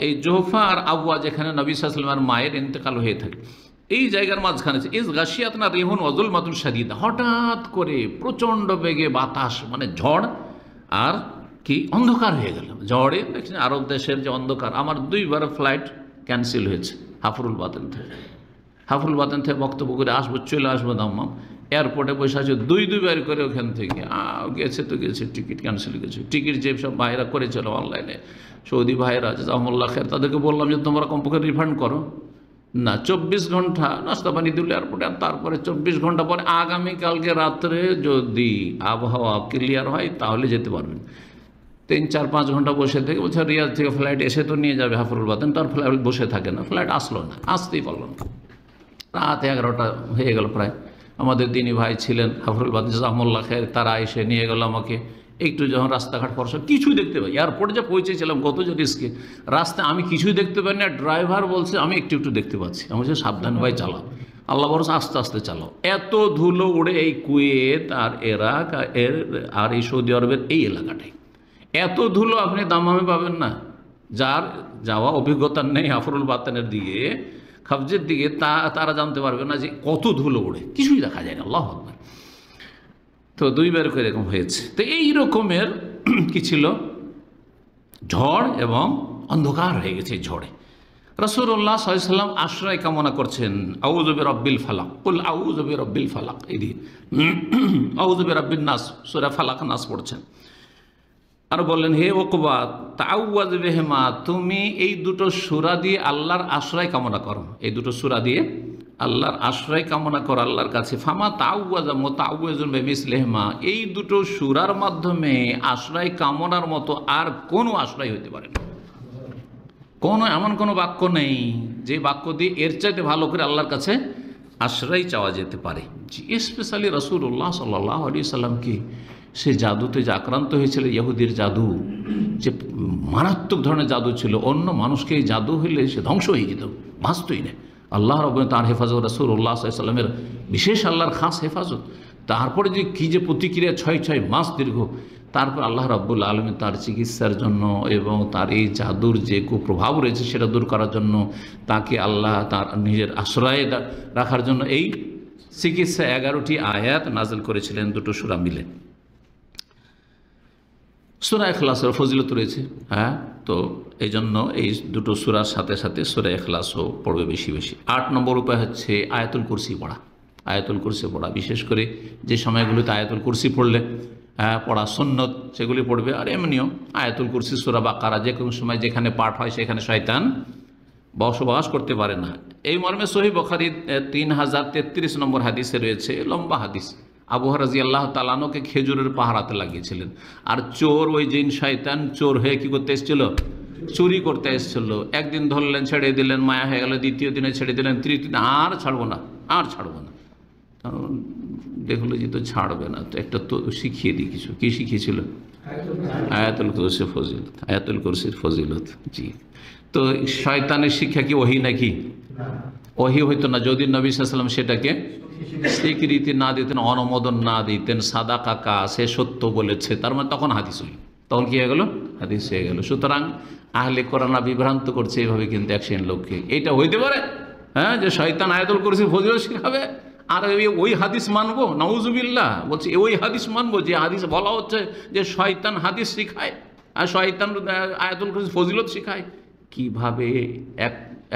এই জোহফা আর আবওয়া, যেখানে নবী সাল্লাল্লাহু আলাইহি ওয়াসাল্লামের মায়ের ইন্তেকাল হয়ে থাকে, এই জায়গার মাঝখানে ইজ গাশিয়াতনা রিহুন ওয়াজুল মাতুন শাদীদা, হঠাৎ করে প্রচণ্ড বেগে বাতাস, মানে ঝড় আর কি অন্ধকার হয়ে গেল। ঝড়ে দেখছেন আরব দেশের যে অন্ধকার, আমার 2বার ফ্লাইট ক্যান্সেল হয়েছে হাফরুল বাতেন থেকে বক্তব্য করে আসবো, চলে আসবো দাম্মাম, এয়ারপোর্টে বসে আছে 2বার করে ওখান থেকে গেছে, তো গেছে, টিকিট ক্যান্সেল গেছে। টিকিট যে সব ভাইরা করেছিল অনলাইনে, সৌদি ভাইরা জাজাকুমুল্লাহ খায়ের, তাদেরকে বললাম যে তোমরা কমপক্ষে রিফান্ড করো না। 24 ঘন্টা নাস্তা পানি দিল এয়ারপোর্টে, আর তারপরে 24 ঘন্টা পরে আগামীকালকে রাত্রে যদি আবহাওয়া ক্লিয়ার হয় তাহলে যেতে পারবেন। 3-4-5 ঘন্টা বসে থেকে বলছে রিয়াদ থেকে ফ্লাইট এসে তো নিয়ে যাবে হাফরুল বাতেন, তার ফ্লাইট বসে থাকে না, ফ্লাইট আসলো না, আসতেই পারলো না। রাত 11টা হয়ে গেল প্রায়। আমাদের তিনি ভাই ছিলেন হাফরুল বাতেন জাজাকুমুল্লাহ খায়ের, তারা এসে নিয়ে গেল আমাকে। একটু যখন রাস্তাঘাট পরশা কিছুই দেখতে পাই, এয়ারপোর্টে যে পৌঁছেছিলাম কত যে রিস্কে, রাস্তায় আমি কিছুই দেখতে পাই না, ড্রাইভার বলছে আমি একটু একটু দেখতে পাচ্ছি। আমি বলছি সাবধান ভাই চালাও, আল্লাহ ভরসা, আস্তে আস্তে চালাও। এত ধুলো উড়ে এই কুয়েত আর ইরাক আর এই সৌদি আরবের এই এলাকাটাই, এত ধুলো আপনি দাম্মামে পাবেন না। যার যাওয়া অভিজ্ঞতা নেই হাফরুল বাতেনের দিকে, খাবজের দিকে, তারা জানতে পারবে না যে কত ধুলো উড়ে, কিছুই দেখা যায় না। আল্লাহু আকবার। তো 2বার করে এরকম হয়েছে। তো এই রকমের কি ছিল, ঝড় এবং অন্ধকার হয়ে গেছে ঝড়ে। রাসূলুল্লাহ সাল্লাল্লাহু আলাইহি ওয়াসাল্লাম আশ্রয় কামনা করছেন, আউযু বিরাব্বিল ফালাক, কুল আউযু বিরাব্বিল ফালাক, এই দিয়ে আউযু বিরাব্বিন নাস, সূরা ফালাক নাস পড়ছেন। আর বললেন, হে ওকবা তাআউযাজ বিহিমা, তুমি এই দুটো সূরা দিয়ে আল্লাহর আশ্রয় কামনা করো। এই দুটো সূরা দিয়ে আল্লাহর আশ্রয় কামনা করো আল্লাহর কাছে। ফামা তাআউযাজা মুতাআউযিজুন বিমিসলিহিমা, এই দুটো সূরার মাধ্যমে আশ্রয় কামনার মতো আর কোনো আশ্রয় হতে পারে না। কোনো এমন কোনো বাক্য নেই যে বাক্য দিয়ে এর চাইতে ভালো করে আল্লাহর কাছে আশ্রয় চাওয়া যেতে পারে। জি, স্পেশালি রাসূলুল্লাহ সাল্লাল্লাহু আলাইহি সাল্লাম কি সে জাদুতে যে আক্রান্ত হয়েছিল, ইহুদির জাদু, যে মারাত্মক ধরনের জাদু ছিল, অন্য মানুষকে এই জাদু হইলে সে ধ্বংস হয়ে যেত, বাঁচতই না। আল্লাহ রাব্বুল তার হেফাজত, রাসূলুল্লাহ সাল্লাল্লাহু আলাইহি সাল্লামের বিশেষ আল্লাহর খাস হেফাজত। তারপরে যে কী যে প্রতিক্রিয়া 6 মাস দীর্ঘ, তারপর আল্লাহ রাব্বুল আলামিন তার চিকিৎসার জন্য এবং তার এই জাদুর যে কুপ্রভাব রয়েছে সেটা দূর করার জন্য তাকে আল্লাহ তার নিজের আশ্রয়ে রাখার জন্য এই চিকিৎসা 11টি আয়াত নাযিল করেছিলেন, দুটো সূরা মিলে। সূরা ইখলাসের ফজিলত রয়েছে, হ্যাঁ, তো এই জন্য এই দুটো সূরার সাথে সাথে সূরা ইখলাসও পড়বে বেশি বেশি। 8 নম্বর উপায় হচ্ছে আয়াতুল কুরসি পড়া। আয়াতুল কুরসি পড়া, বিশেষ করে যে সময়গুলোতে আয়াতুল কুরসি পড়লে পড়া সুন্নত সেগুলি পড়বে। আর এমনিও আয়াতুল কুরসি, সূরা বাকারা যে কোনো সময় যেখানে পাঠ হয় সেখানে শয়তান বসবাস করতে পারে না। এই মর্মে সহিহ বুখারী 3033 নম্বর হাদিসে রয়েছে, লম্বা হাদিস। আবু হুরায়রা রাদিয়াল্লাহু তাআলা আনহুকে খেজুরের পাহারাতে লাগিয়েছিলেন। আর চোর, ওই জিন শয়তান চোর হয়ে কী করতে এসেছিল? চুরি করতে এসেছিল। একদিন ধরলেন, ছেড়ে দিলেন, মায়া হয়ে গেল, দ্বিতীয় দিনে ছেড়ে দিলেন, তৃতীয় দিন আর ছাড়বো না, আর ছাড়বো না। কারণ দেখলো যে তো ছাড়বে না, তো একটা তো শিখিয়ে দিই কিছু। কী শিখিয়েছিল? আয়াতুল কুরসির ফজিলত। আয়াতুল কুরসির ফজিলত, জি। তো শয়তানের শিক্ষা কি ওহী নাকি? ওহী হইতো না যদি নবী সাল্লাল্লাহু আলাইহি ওয়াসাল্লাম সেটাকে স্বীকৃতি না দিতেন, অনুমোদন না দিতেন। সাদা কাকা সে সত্য বলেছে, তার মানে তখন হাদিস হইল, তখন কি হয়ে গেল? হাদিস হয়ে গেল। সুতরাং আহলে কোরআন বিভ্রান্ত করছে এইভাবে কিন্তু এক শ্রেণীর লোককে। এটা হইতে পারে, হ্যাঁ, যে শয়তান আয়াতুল কুরসির ফজিলত শিখাবে আর ওই হাদিস মানবো? নাউজুবিল্লাহ। বলছি ওই হাদিস মানবো যে হাদিস বলা হচ্ছে যে শয়তান হাদিস শিখায় আর শয়তান আয়াতুল কুরসির ফজিলত শিখায়। কিভাবে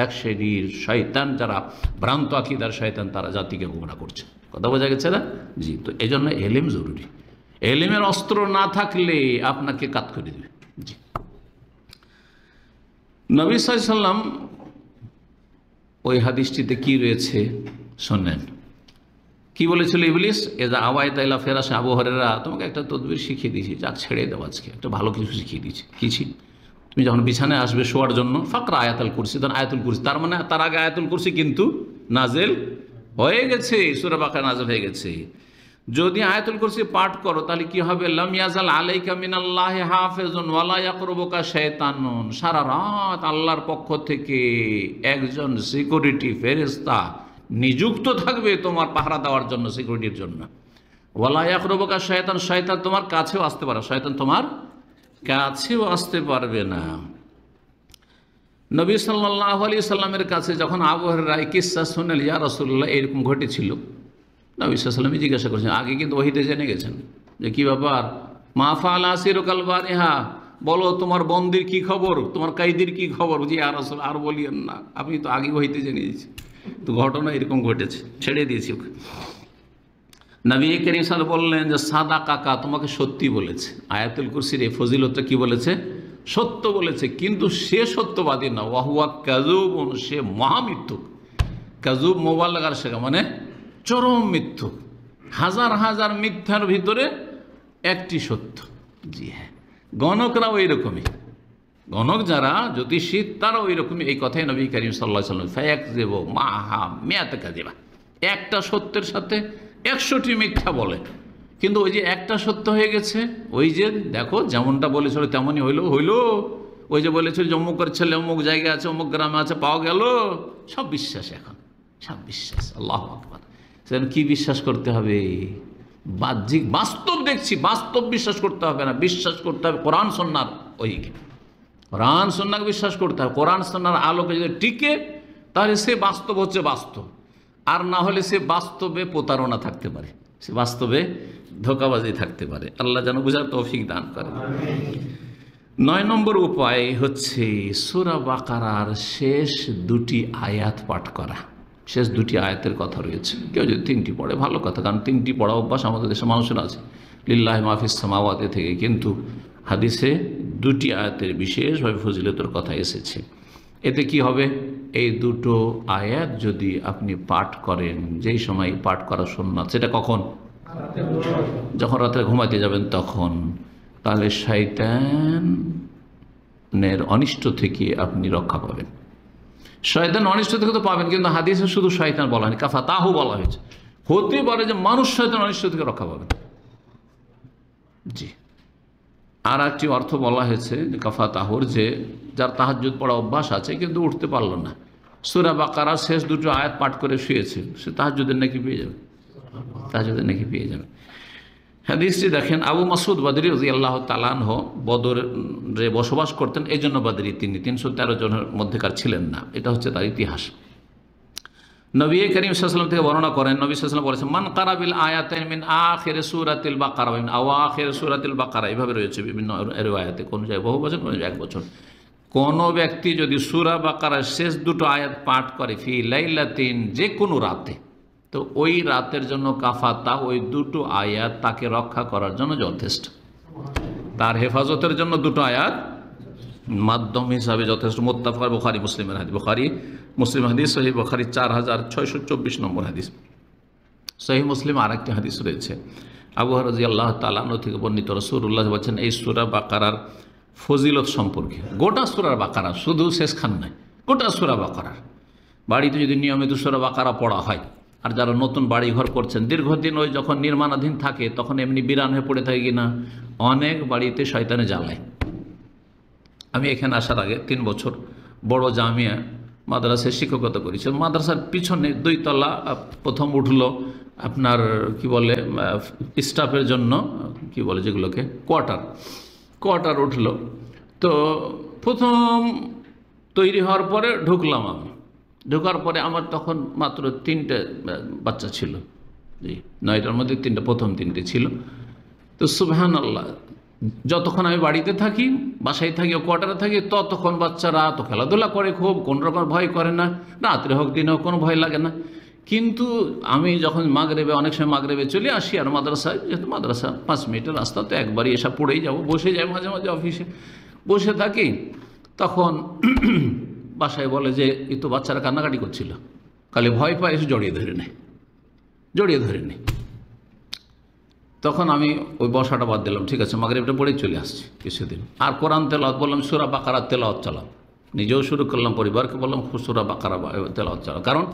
এক শ্রেণীর শয়তান, যারা ভ্রান্ত আকীদার শয়তান, তারা জাতিকে গোমরাহ করছে। কথা বোঝা গেছে না? জি। তো এই জন্য এলেম জরুরি। এলেমের অস্ত্র না থাকলে আপনাকে কাত করে দেবে। জি। নবী সাল্লাল্লাহু আলাইহি ওয়াসাল্লাম ওই হাদিসটিতে কি রয়েছে শোনেন। কি বলেছিল ইবলিস? এজা আওয়াইতা ইলা ফিরাশি আবু হুরায়রা, তোমাকে একটা তদবির শিখিয়ে দিয়েছি, যাক ছেড়ে দাও, আজকে একটা ভালো কিছু শিখিয়ে দিয়েছি। কি ছিল? তুমি যখন বিছানায় আসবে শোয়ার জন্য, ফাকরা আয়াতুল কুরসি, তখন আয়াতুল কুরসি, তার মানে তার আগে আয়াতুল কুরসি কিন্তু নাজেল হয়ে গেছে, সূরা বাকারা নাজেল হয়ে গেছে। যদি আয়াতুল কুরসি পাঠ করো তাহলে কি হবে? লাম ইয়াজাল আলাইকা মিনাল্লাহি হাফিজুন ওয়ালা ইয়াকরুবুকা শাইতানুন, সারা রাত আল্লাহর পক্ষ থেকে একজন সিকিউরিটি ফেরেশতা নিযুক্ত থাকবে তোমার পাহারা দেওয়ার জন্য, সিকিউরিটির জন্য। ওয়ালা ইয়াকরুবুকা শাইতান, শয়তান তোমার কাছেও আসতে পারে, শয়তান তোমার কাছেও আসতে পারবে না। নবী সাল্লাল্লাহু আলাইহি সাল্লামের কাছে যখন আবু হুরায়রা এই কিসসা শুনলেন, ইয়া রাসূলুল্লাহ এরকম ঘটেছিল, নবী সাল্লাল্লাহু আলাইহি ওয়াসাল্লাম জিজ্ঞাসা করেছেন, আগে কিন্তু ওহীতে জেনে গেছেন যে কি ব্যাপার, মা ফাআলা আসিরুকাল বারিহা, বলো তোমার বন্দির কি খবর, তোমার কায়দির কি খবর? জি ইয়া রাসূল, আর বলিয়েন না, আপনি তো আগে ওহীতে জেনে গেছেন, তো ঘটনা এরকম ঘটেছে, ছেড়ে দিয়েছি ওকে। নবী করিম সাল্লাল্লাহু আলাইহি ওয়াসাল্লাম বললেন যে সাদা কাকা তোমাকে সত্যি বলেছে, আয়াতুল কুরসির এই ফজিলতটা কি বলেছে? সত্য বলেছে, কিন্তু সে সত্যবাদী না, ওয়াহুয়া কাযুবুন, সে মহামিথ্যুক। কাযুব মুবালাগার শেখা মানে চরম মিথ্যুক, হাজার হাজার মিথ্যার ভিতরে একটি সত্য। জি হ্যাঁ, গণকরাও এইরকমই, গণক যারা জ্যোতিষী তারাও এইরকমই। এই কথাই নবী করিম সাল্লাল্লাহু আলাইহি ওয়াসাল্লাম ফায়াকযিবু মাহা মিয়াত কাযিবা, একটা সত্যের সাথে 100টি মিথ্যা বলে, কিন্তু ওই যে একটা সত্য হয়ে গেছে, ওই যে দেখো যেমনটা বলেছিল তেমনই হইল। ওই যে বলেছিল যে অমুকের ছেলে অমুক জায়গায় আছে, অমুক গ্রামে আছে, পাওয়া গেল, সব বিশ্বাস, এখন সব বিশ্বাস। আল্লাহু আকবার। সেখানে কি বিশ্বাস করতে হবে? বাহ্যিক বাস্তব দেখছি, বাস্তব বিশ্বাস করতে হবে না, বিশ্বাস করতে হবে কোরআন সুন্নাহর ওইকে, কোরআন সুন্নাহকে বিশ্বাস করতে হবে। কোরআন সুন্নাহর আলোকে যদি টিকে তাহলে সে বাস্তব হচ্ছে বাস্তব, আর না হলে সে বাস্তবে প্রতারণা থাকতে পারে, সে বাস্তবে ধোঁকাবাজি থাকতে পারে। আল্লাহ যেন বুঝার তৌফিক দান করে। 9 নম্বর উপায় হচ্ছে সূরা বাকারার শেষ 2টি আয়াত পাঠ করা। শেষ 2টি আয়াতের কথা রয়েছে, কেউ যদি 3টি পড়ে ভালো কথা, কারণ 3টি পড়া অভ্যাস আমাদের দেশের মানুষের আছে, লিল্লাহি মা ফিস সামাওয়াতি থেকে, কিন্তু হাদিসে দুটি আয়াতের বিশেষভাবে ফজিলতের কথা এসেছে। এতে কি হবে, এই দুটো আয়াত যদি আপনি পাঠ করেন, যেই সময় পাঠ করা সুন্নাত, সেটা কখন, যখন রাত্রে ঘুমাতে যাবেন তখন, তাহলে শয়তানের অনিষ্ট থেকে আপনি রক্ষা পাবেন। শয়তান অনিষ্ট থেকে তো পাবেন, কিন্তু হাদিসে শুধু শয়তান বলা হয়নি, কাফা তাহু বলা হয়েছে। হতে পারে যে মানুষ শয়তান অনিষ্ট থেকে রক্ষা পাবেন। জি, আর একটি অর্থ বলা হয়েছে যে কাফা তাহুর, যে যার তাহাজ্জুদ পড়া অভ্যাস আছে কিন্তু উঠতে পারল না, সূরা বাকারার শেষ দুটো আয়াত পাঠ করে শুয়েছে, সে তাহাজ্জুদের নাকি পেয়ে যাবে, তাহাজ্জুদের নাকি পেয়ে যাবে। হাদিসটি দেখেন, আবু মাসুদ বদরি রাদিয়াল্লাহু তাআলা আনহু বদরে বসবাস করতেন, এই জন্য বদরি তিনি 313 জনের মধ্যেকার ছিলেন না, এটা হচ্ছে তার ইতিহাস। নবী করিম সাল্লাল্লাহু আলাইহি ওয়াসাল্লাম থেকে বর্ণনা করেন, নবী সাল্লাল্লাহু আলাইহি ওয়াসাল্লাম বলেছেন, মান কারা বিল আয়াতাইন মিন আখির সূরাতিল বাকারা মিন আওয়াখির সূরাতিল বাকারা, এভাবে রয়েছে বিভিন্ন রিওয়ায়াতে, কোন জায়গায় বহু বচন, কোন জায়গায় এক বচন। কোন ব্যক্তি যদি সূরা বাকারার শেষ দুটো আয়াত পাঠ করে ফি লাইলাতিন, যে কোনো রাতে, তো ওই রাতের জন্য কাফাতা, ওই দুটো আয়াত তাকে রক্ষা করার জন্য যথেষ্ট, তার হেফাজতের জন্য দুটো আয়াত মাধ্যম হিসাবে যথেষ্ট। মুত্তাফাক বুখারী মুসলিমের হাদিস, বুখারী মুসলিম হাদিস, সহিহ বুখারী 4624 নম্বর হাদিস। সহিহ মুসলিম আরেকটি হাদিস রয়েছে, আবু হুরায়রা রাদিয়াল্লাহু তাআলা আনহু থেকে বর্ণিত, রাসূলুল্লাহ বলেছেন এই সূরা বাকারার ফজিলত সম্পর্কে, গোটা সূরা বাকারা, শুধু শেষখান নয়, গোটা সূরা বাকারার, বাড়িতে যদি নিয়মিত সূরা বাকারা পড়া হয়, আর যারা নতুন বাড়ি ঘর করছেন, দীর্ঘদিন ওই যখন নির্মাণাধীন থাকে তখন এমনি বিরান হয়ে পড়ে থাকে কিনা, অনেক বাড়িতে শয়তানে জ্বালায়। আমি এখানে আসার আগে 3 বছর বড় জামিয়া মাদ্রাসায় শিক্ষকতা করেছি। মাদ্রাসার পিছনে 2 তলা প্রথম উঠলো আপনার কি বলে স্টাফের জন্য, কি বলে যেগুলোকে, কোয়ার্টার উঠলো। তো প্রথম তৈরি হওয়ার পরে ঢুকলাম আমি, ঢোকার পরে আমার তখন মাত্র 3টে বাচ্চা ছিল, জি 9টার মধ্যে 3টে, প্রথম 3টে ছিল। তো সুবহানাল্লাহ, যতক্ষণ আমি বাড়িতে থাকি, বাসায় থাকি, কোয়ার্টারে থাকি, ততক্ষণ বাচ্চারা তো খেলাধুলা করে খুব, কোনো রকম ভয় করে না, রাত্রে হোক দিনে হোক কোনো ভয় লাগে না। কিন্তু আমি যখন মাগরিবে, অনেক সময় মাগরিবে চলে আসি, আর মাদ্রাসায়, যেহেতু মাদ্রাসা 5 মিনিটের রাস্তা, তো একবারই এসে পড়েই যাব, বসে যাই, মাঝে মাঝে অফিসে বসে থাকি, তখন বাসায় বলে যে এই তো বাচ্চারা কান্নাকাটি করছিল, খালি ভয় পায়, এসে জড়িয়ে ধরে নেয়। তখন আমি ওই বসাটা বাদ দিলাম, ঠিক আছে মাগরিবটা পড়েই চলে আসছি কিছুদিন। আর কোরআন তেলাওয়াত বললাম, সূরা বাকারা তেলাওয়াত চালাও, নিজেও শুরু করলাম, পরিবারকে বললাম সূরা বাকারা তেলাওয়াত চালাও। কারণ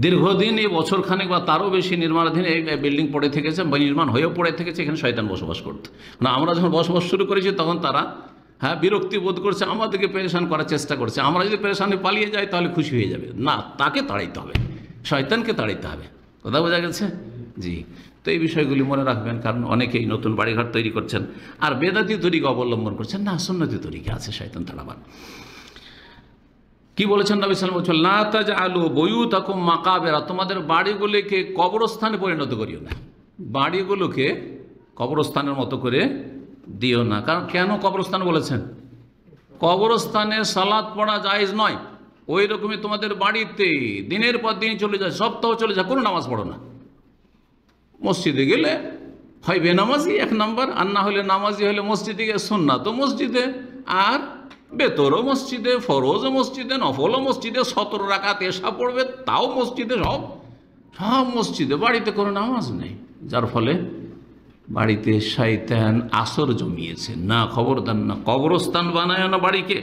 দীর্ঘদিন, এই বছর খানেক বা তারও বেশি নির্মাণাধীন এই বিল্ডিং পড়ে থেকেছে, বা নির্মাণ হয়েও পড়ে থেকেছে, এখানে শয়তান বসবাস করতো না। আমরা যখন বসবাস শুরু করেছি তখন তারা বিরক্তি বোধ করছে, আমাদেরকে পেরেশান করার চেষ্টা করছে। আমরা যদি পেরেশানি পালিয়ে যাই তাহলে খুশি হয়ে যাবে না, তাকে তাড়াইতে হবে, শয়তানকে তাড়াইতে হবে। কথা বোঝা গেছে? জি। তো এই বিষয়গুলি মনে রাখবেন, কারণ অনেকেই নতুন বাড়িঘর তৈরি করছেন আর বেদাতি তরিকা অবলম্বন করছেন, না সুন্নতি তরিকা আছে শয়তান তাড়াবার। কি বলেছেন নবী সাল্লাল্লাহু আলাইহি ওয়াসাল্লাম, লা তাজআলু বুয়ুতাকুম মাকাবিরা, তোমাদের বাড়িগুলিকে কবরস্থানে পরিণত করিও না, বাড়িগুলোকে কবরস্থানের মতো করে দিও না। কারণ কেন কবরস্থান বলেছেন? কবরস্থানে সালাত পড়া জায়েজ নয়। ওই রকমই তোমাদের বাড়িতে দিনের পর দিন চলে যায়, সপ্তাহ চলে যায়, কোনো নামাজ পড়ো না। মসজিদে গেলে হয় বেনামাজি 1 নম্বর, আর না হলে নামাজি হলে মসজিদে গিয়ে সুন্নাত মসজিদে, আর বেতরও মসজিদে, ফরজও মসজিদে, নফলও মসজিদে, 17 রাকাত এশা পড়বে তাও মসজিদে, সব মসজিদে, বাড়িতে কোনো নামাজ নেই। যার ফলে বাড়িতে শয়তান আসর জমিয়েছে। না, খবরদার না, কবরস্থান বানায় না বাড়িকে।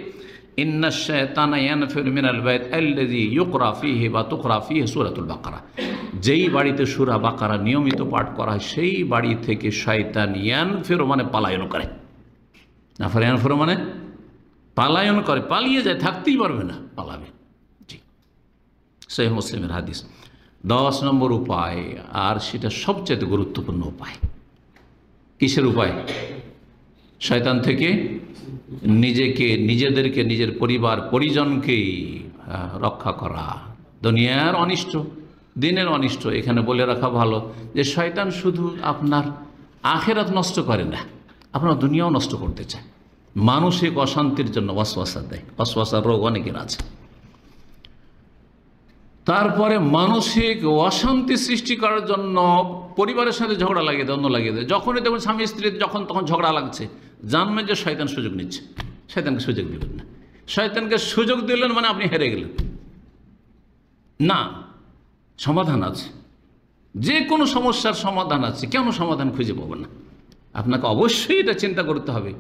ইন্না শায়তানা ইয়ানফিরু মিনাল বাইত আল্লাযী ইউকরা ফীহি বা তুকরা ফীহি সূরাতুল বাকারা, যেই বাড়িতে সূরা বাকারা নিয়মিত পাঠ করা হয় সেই বাড়ি থেকে শয়তান ইয়ানফিরু মানে পলায়ন করে, না ইয়ানফিরু মানে পলায়ন করে, পালিয়ে যায়, থাকতেই পারবে না, পালাবে। জি, সহিহ মুসলিমের হাদিস। 10 নম্বর উপায়, আর সেটা সবচেয়ে গুরুত্বপূর্ণ উপায়। কিসের উপায়? শয়তান থেকে নিজেকে, নিজেদেরকে, নিজের পরিবার পরিজনকে রক্ষা করা। দুনিয়ার অনিষ্ট, দিনের অনিষ্ট। এখানে বলে রাখা ভালো যে শয়তান শুধু আপনার আখিরাত নষ্ট করে না, আপনার দুনিয়াও নষ্ট করতে চায়। মানসিক অশান্তির জন্য ওয়াসওয়াসা দেয়, ওয়াসওয়াসার রোগ অনেকের আছে। তারপরে মানসিক অশান্তি সৃষ্টি করার জন্য পরিবারের সাথে ঝগড়া লাগিয়ে দেয়, অন্য লাগিয়ে দেয়। যখনই দেখুন স্বামী স্ত্রী যখন তখন ঝগড়া লাগছে, জানবেন যে শয়তান সুযোগ নিচ্ছে। শয়তানকে সুযোগ দিবেন না। শয়তানকে সুযোগ দিলেন মানে আপনি হেরে গেলেন। না, সমাধান আছে, যে কোনো সমস্যার সমাধান আছে। কেন সমাধান খুঁজে পাবেন না? আপনাকে অবশ্যই এটা চিন্তা করতে হবে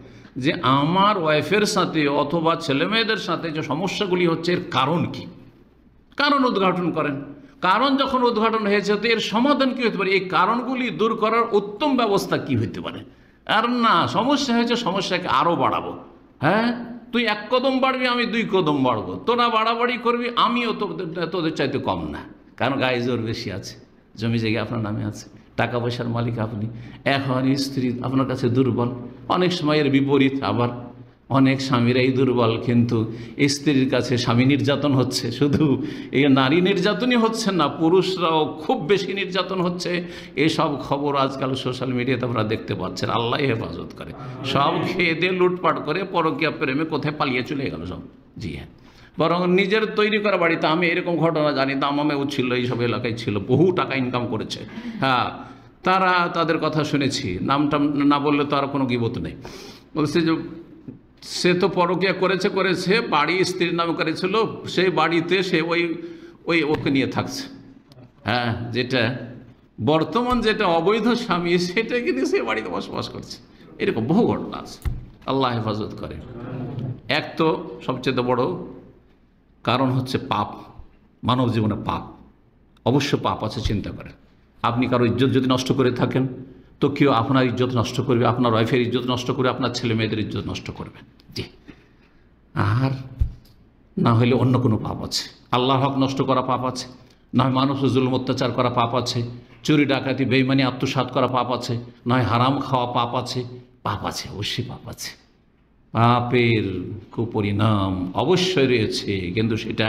যে আমার ওয়াইফের সাথে অথবা ছেলেমেয়েদের সাথে যে সমস্যাগুলি হচ্ছে এর কারণ কি। কারণ উদ্ঘাটন করেন। কারণ যখন উদ্ঘাটন হয়েছে তো এর সমাধান কী হতে পারে, এই কারণগুলি দূর করার উত্তম ব্যবস্থা কি হতে পারে। আর না, সমস্যা হয়েছে, সমস্যাকে আরও বাড়াবো। হ্যাঁ, তুই 1 কদম বাড়বি, আমি 2 কদম বাড়বো, তোরা বাড়াবাড়ি করবি, আমিও তোদের চাইতে কম না। কারণ গায়ে জোর বেশি আছে, জমি জায়গা আপনার নামে আছে, টাকা পয়সার মালিক আপনি, এখন স্ত্রী আপনার কাছে দুর্বল। অনেক সময় এর বিপরীত, আবার অনেক স্বামীরাই দুর্বল, কিন্তু স্ত্রীর কাছে স্বামী নির্যাতন হচ্ছে। শুধু এই নারী নির্যাতনই হচ্ছে না, পুরুষরাও খুব বেশি নির্যাতন হচ্ছে। এসব খবর আজকাল সোশ্যাল মিডিয়াতে আপনারা দেখতে পাচ্ছেন। আল্লাহ হেফাজত করে। সব খেয়ে দিয়ে লুটপাট করে পরকীয়া প্রেমে কোথায় পালিয়ে চলে গেল সব। জি হ্যাঁ, বরং নিজের তৈরি করা বাড়িতে, আমি এরকম ঘটনা জানি, দামামেও ছিল, এইসব এলাকায় ছিল, বহু টাকা ইনকাম করেছে। হ্যাঁ, তাদের কথা শুনেছি, নামটা না বললে তো আর কোনো গীবত নেই। বলছে যে সে তো পরকীয়া করেছে, বাড়ি স্ত্রীর নামে করেছিল, সেই বাড়িতে সে ওকে নিয়ে থাকছে। হ্যাঁ, যেটা বর্তমান যেটা অবৈধ স্বামী, সেটাকে নিয়ে সে বাড়িতে বসবাস করছে। এরকম বহু ঘটনা আছে। আল্লাহ হেফাজত করে। এক তো সবচেয়ে বড় কারণ হচ্ছে পাপ। মানব জীবনে পাপ, অবশ্য পাপ আছে। চিন্তা করেন, আপনি কারো ইজ্জত যদি নষ্ট করে থাকেন তো কেউ আপনার ইজ্জত নষ্ট করবে, আপনার ওয়াইফের ইজ্জত নষ্ট করবে, আপনার ছেলে মেয়েদের ইজ্জত নষ্ট করবে। জি, আর না হলে অন্য কোনো পাপ আছে। আল্লাহর হক নষ্ট করা পাপ আছে, নয় মানুষের জুলুম অত্যাচার করা পাপ আছে, চুরি ডাকাতি বেঈমানি আত্মসাৎ করা পাপ আছে, নয় হারাম খাওয়া পাপ আছে। পাপ আছে, অবশ্যই পাপ আছে। পাপের কুপরিণাম অবশ্যই রয়েছে, কিন্তু সেটা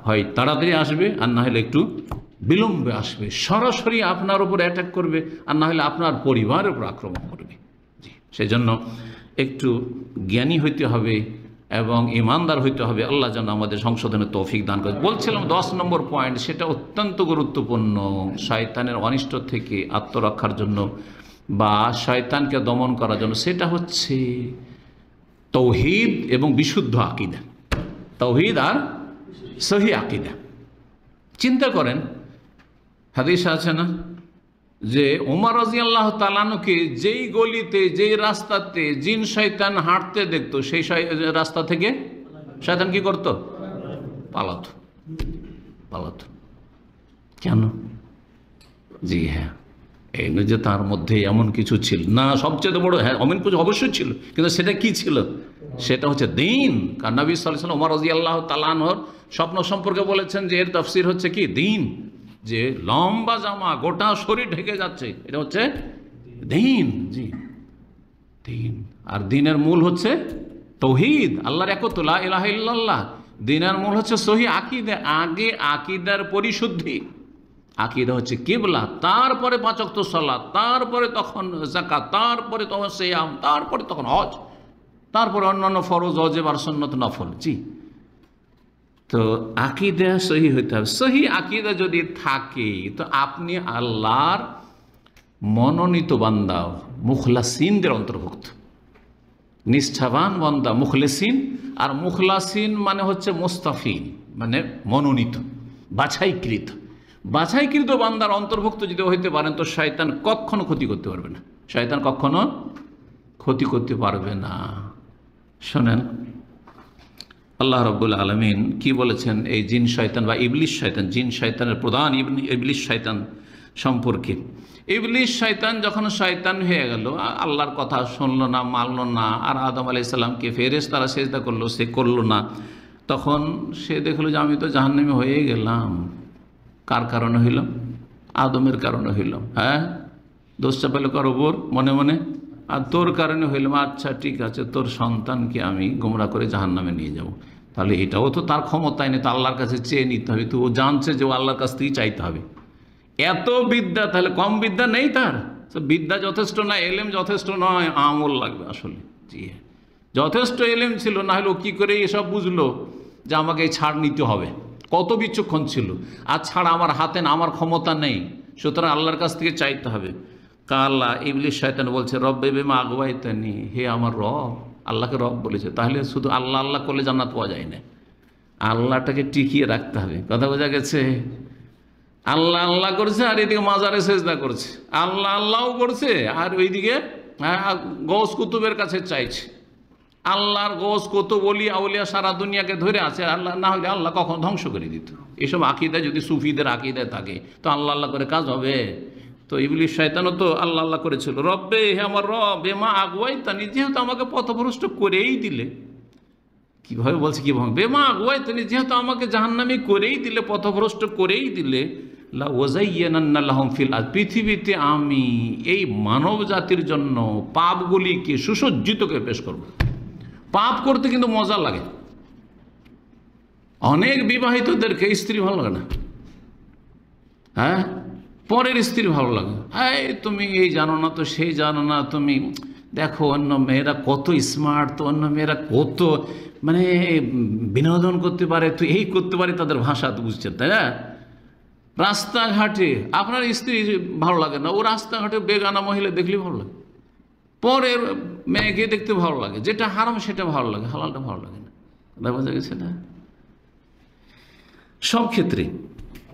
হয় তাড়াতাড়ি আসবে, আর না হলে একটু বিলম্বে আসবে। সরাসরি আপনার উপর অ্যাটাক করবে, আর না হলে আপনার পরিবারের উপর আক্রমণ করবে। জি, সেজন্য একটু জ্ঞানী হইতে হবে এবং ইমানদার হইতে হবে। আল্লাহ যেন আমাদের সংশোধনের তৌফিক দান করে। বলছিলাম 10 নম্বর পয়েন্ট, সেটা অত্যন্ত গুরুত্বপূর্ণ। শয়তানের অনিষ্ট থেকে আত্মরক্ষার জন্য বা শয়তানকে দমন করার জন্য, সেটা হচ্ছে তৌহিদ এবং বিশুদ্ধ আকীদা। তৌহিদ আর সহি আকীদা। চিন্তা করেন, হাদিস আছে না যে ওমর রাদিয়াল্লাহু তাআলা আনহুকে যেই গলিতে, যেই রাস্তাতে জিন শয়তান হাঁটতে দেখতো, সেই রাস্তা থেকে শয়তান কি করতো? পালাতো। কেন? জি হ্যাঁ, এই নয় যে তার মধ্যে এমন কিছু ছিল না। সবচেয়ে বড়, হ্যাঁ, এমন কিছু অবশ্যই ছিল, কিন্তু সেটা কি ছিল? সেটা হচ্ছে দিন। কারণ নবী সাল্লাল্লাহু আলাইহি ওয়াসাল্লাম ওমর রাদিয়াল্লাহু তাআলা আনহুর স্বপ্ন সম্পর্কে বলেছেন যে এর তাফসীর হচ্ছে কি? দিন। যে লম্বা জামা, গোটা শরীর ঢেকে যাচ্ছে, এটা হচ্ছে দিন। জি, দিন। আর দিনের মূল হচ্ছে তৌহিদ, আল্লাহর একত্ব, লা ইলাহা ইল্লাল্লাহ। দিনের মূল হচ্ছে সহি আকীদা। আগে আকীদার পরিশুদ্ধি। আকীদা হচ্ছে কিবলা, তারপরে 5 ওয়াক্ত সালাত, তারপরে তখন যাকাত, তারপরে তখন সিয়াম, তারপরে তখন হজ, তারপরে অন্যান্য ফরজ, ওয়াজিব আর সুন্নত নফল। জি, তো আকীদা সহি হইতে হবে। সহি আকীদা যদি থাকে তো আপনি আল্লাহর মনোনীত বান্দা, মুখলাসিনদের অন্তর্ভুক্ত, নিষ্ঠাবান বান্দা, মুখলেসিন। আর মুখলাসিন মানে হচ্ছে মুস্তাফিন, মানে মনোনীত, বাছাইকৃত বান্দার অন্তর্ভুক্ত যদি হইতে পারেন তো শয়তান কখনো ক্ষতি করতে পারবে না। শয়তান কখনো ক্ষতি করতে পারবে না। শোনেন, আল্লাহ রাব্বুল আলামিন কি বলেছেন এই জিন শয়তান বা ইবলিশ শয়তান, জিন শয়তানের প্রধান ইবলিশ শয়তান সম্পর্কে। ইবলিশ শয়তান যখন শয়তান হয়ে গেল, আল্লাহর কথা শুনলো না, মানলো না, আর আদম আলাইহিস সালামকে ফেরেশতারা সেজদা করলো, সে করলো না। তখন সে দেখলো যে আমি তো জাহান্নামী হয়ে গেলাম। কার কারণে হইলাম? আদমের কারণে হইলাম। হ্যাঁ, দোষ চাপাইল কার ওপর? মনে মনে। আর তোর কারণে হইলাম। আচ্ছা ঠিক আছে, তোর সন্তানকে আমি গোমরা করে জাহান্নামে নিয়ে যাব। তাহলে এটাও তো তার ক্ষমতায় নেই, তো আল্লাহর কাছে চেয়ে নিতে হবে। তো ও জানছে যে ও আল্লাহর কাছ থেকেই চাইতে হবে। এত বিদ্যা, তাহলে কম বিদ্যা নেই তার? বিদ্যা যথেষ্ট না, এলেম যথেষ্ট নয়, আমল লাগবে আসলে। জি, যথেষ্ট এলেম ছিল, না হলে ও কী করে এসব বুঝলো যে আমাকে এই ছাড় নিতে হবে? কত বিচক্ষণ ছিল। আর ছাড় আমার হাতে না, আমার ক্ষমতা নেই, সুতরাং আল্লাহর কাছ থেকে চাইতে হবে। কালা ইবলিস শয়তান বলছে রব্বে বিমা আগওয়াইতানি, হে আমার রব, আল্লাহকে রব বলেছে, তাহলে শুধু আল্লাহ আল্লাহ করলে জান্নাত পাওয়া যায় না, আল্লাহটাকে টিকিয়ে রাখতে হবে। কথা বোঝা গেছে? আল্লাহ আল্লাহ করছে আর এদিকে মাজারে সেজদা করছে, আল্লাহ আল্লাহও করছে আর ওইদিকে গৌস কুতুবের কাছে চাইছে। আল্লাহর গৌস কুতুব ওলিয়া আউলিয়া সারা দুনিয়াকে ধরে আছে, আল্লাহ না হলে আল্লাহ কখন ধ্বংস করে দিত। এসব আকিদায় যদি সুফিদের আকিদায় থাকে তো আল্লাহ আল্লাহ করে কাজ হবে? তো ইবলিস শয়তানও তো আল্লাহ আল্লাহ করেছিল। রব্বে, হে আমার রব, বেমা আগওয়াইতানি, যেহেতু আমাকে পথভ্রষ্ট করেই দিলে। কিভাবে বলছে, কিভাবে? বেমা আগওয়াইতানি, যেহেতু আমাকে জাহান্নামী করেই দিলে, পথভ্রষ্ট করেই দিলে, লা ওয়াযায়্যানান্না লাহুম ফিল আরদ, পৃথিবীতে আমি এই মানব জাতির জন্য পাপগুলিকে সুসজ্জিত করে পেশ করব। পাপ করতে কিন্তু মজা লাগে। অনেক বিবাহিতদেরকে স্ত্রী ভালো লাগে না, হ্যাঁ, পরের স্ত্রী ভালো লাগে। হ্যাঁ, তুমি এই জানো না, তো সেই জানো না, তুমি দেখো অন্য মেয়েরা কত স্মার্ট, তো অন্য মেয়েরা কত মানে বিনোদন করতে পারে, তো এই করতে পারে, তাদের ভাষা তো বুঝছেন, তাই না? রাস্তাঘাটে আপনার স্ত্রী ভালো লাগে না, ও রাস্তাঘাটে বেগানা মহিলা দেখলে ভালো লাগে, পরের মেয়েকে দেখতে ভালো লাগে, যেটা হারাম সেটা ভালো লাগে, হালালটা ভালো লাগে না। বোঝা গেছে না? সব ক্ষেত্রে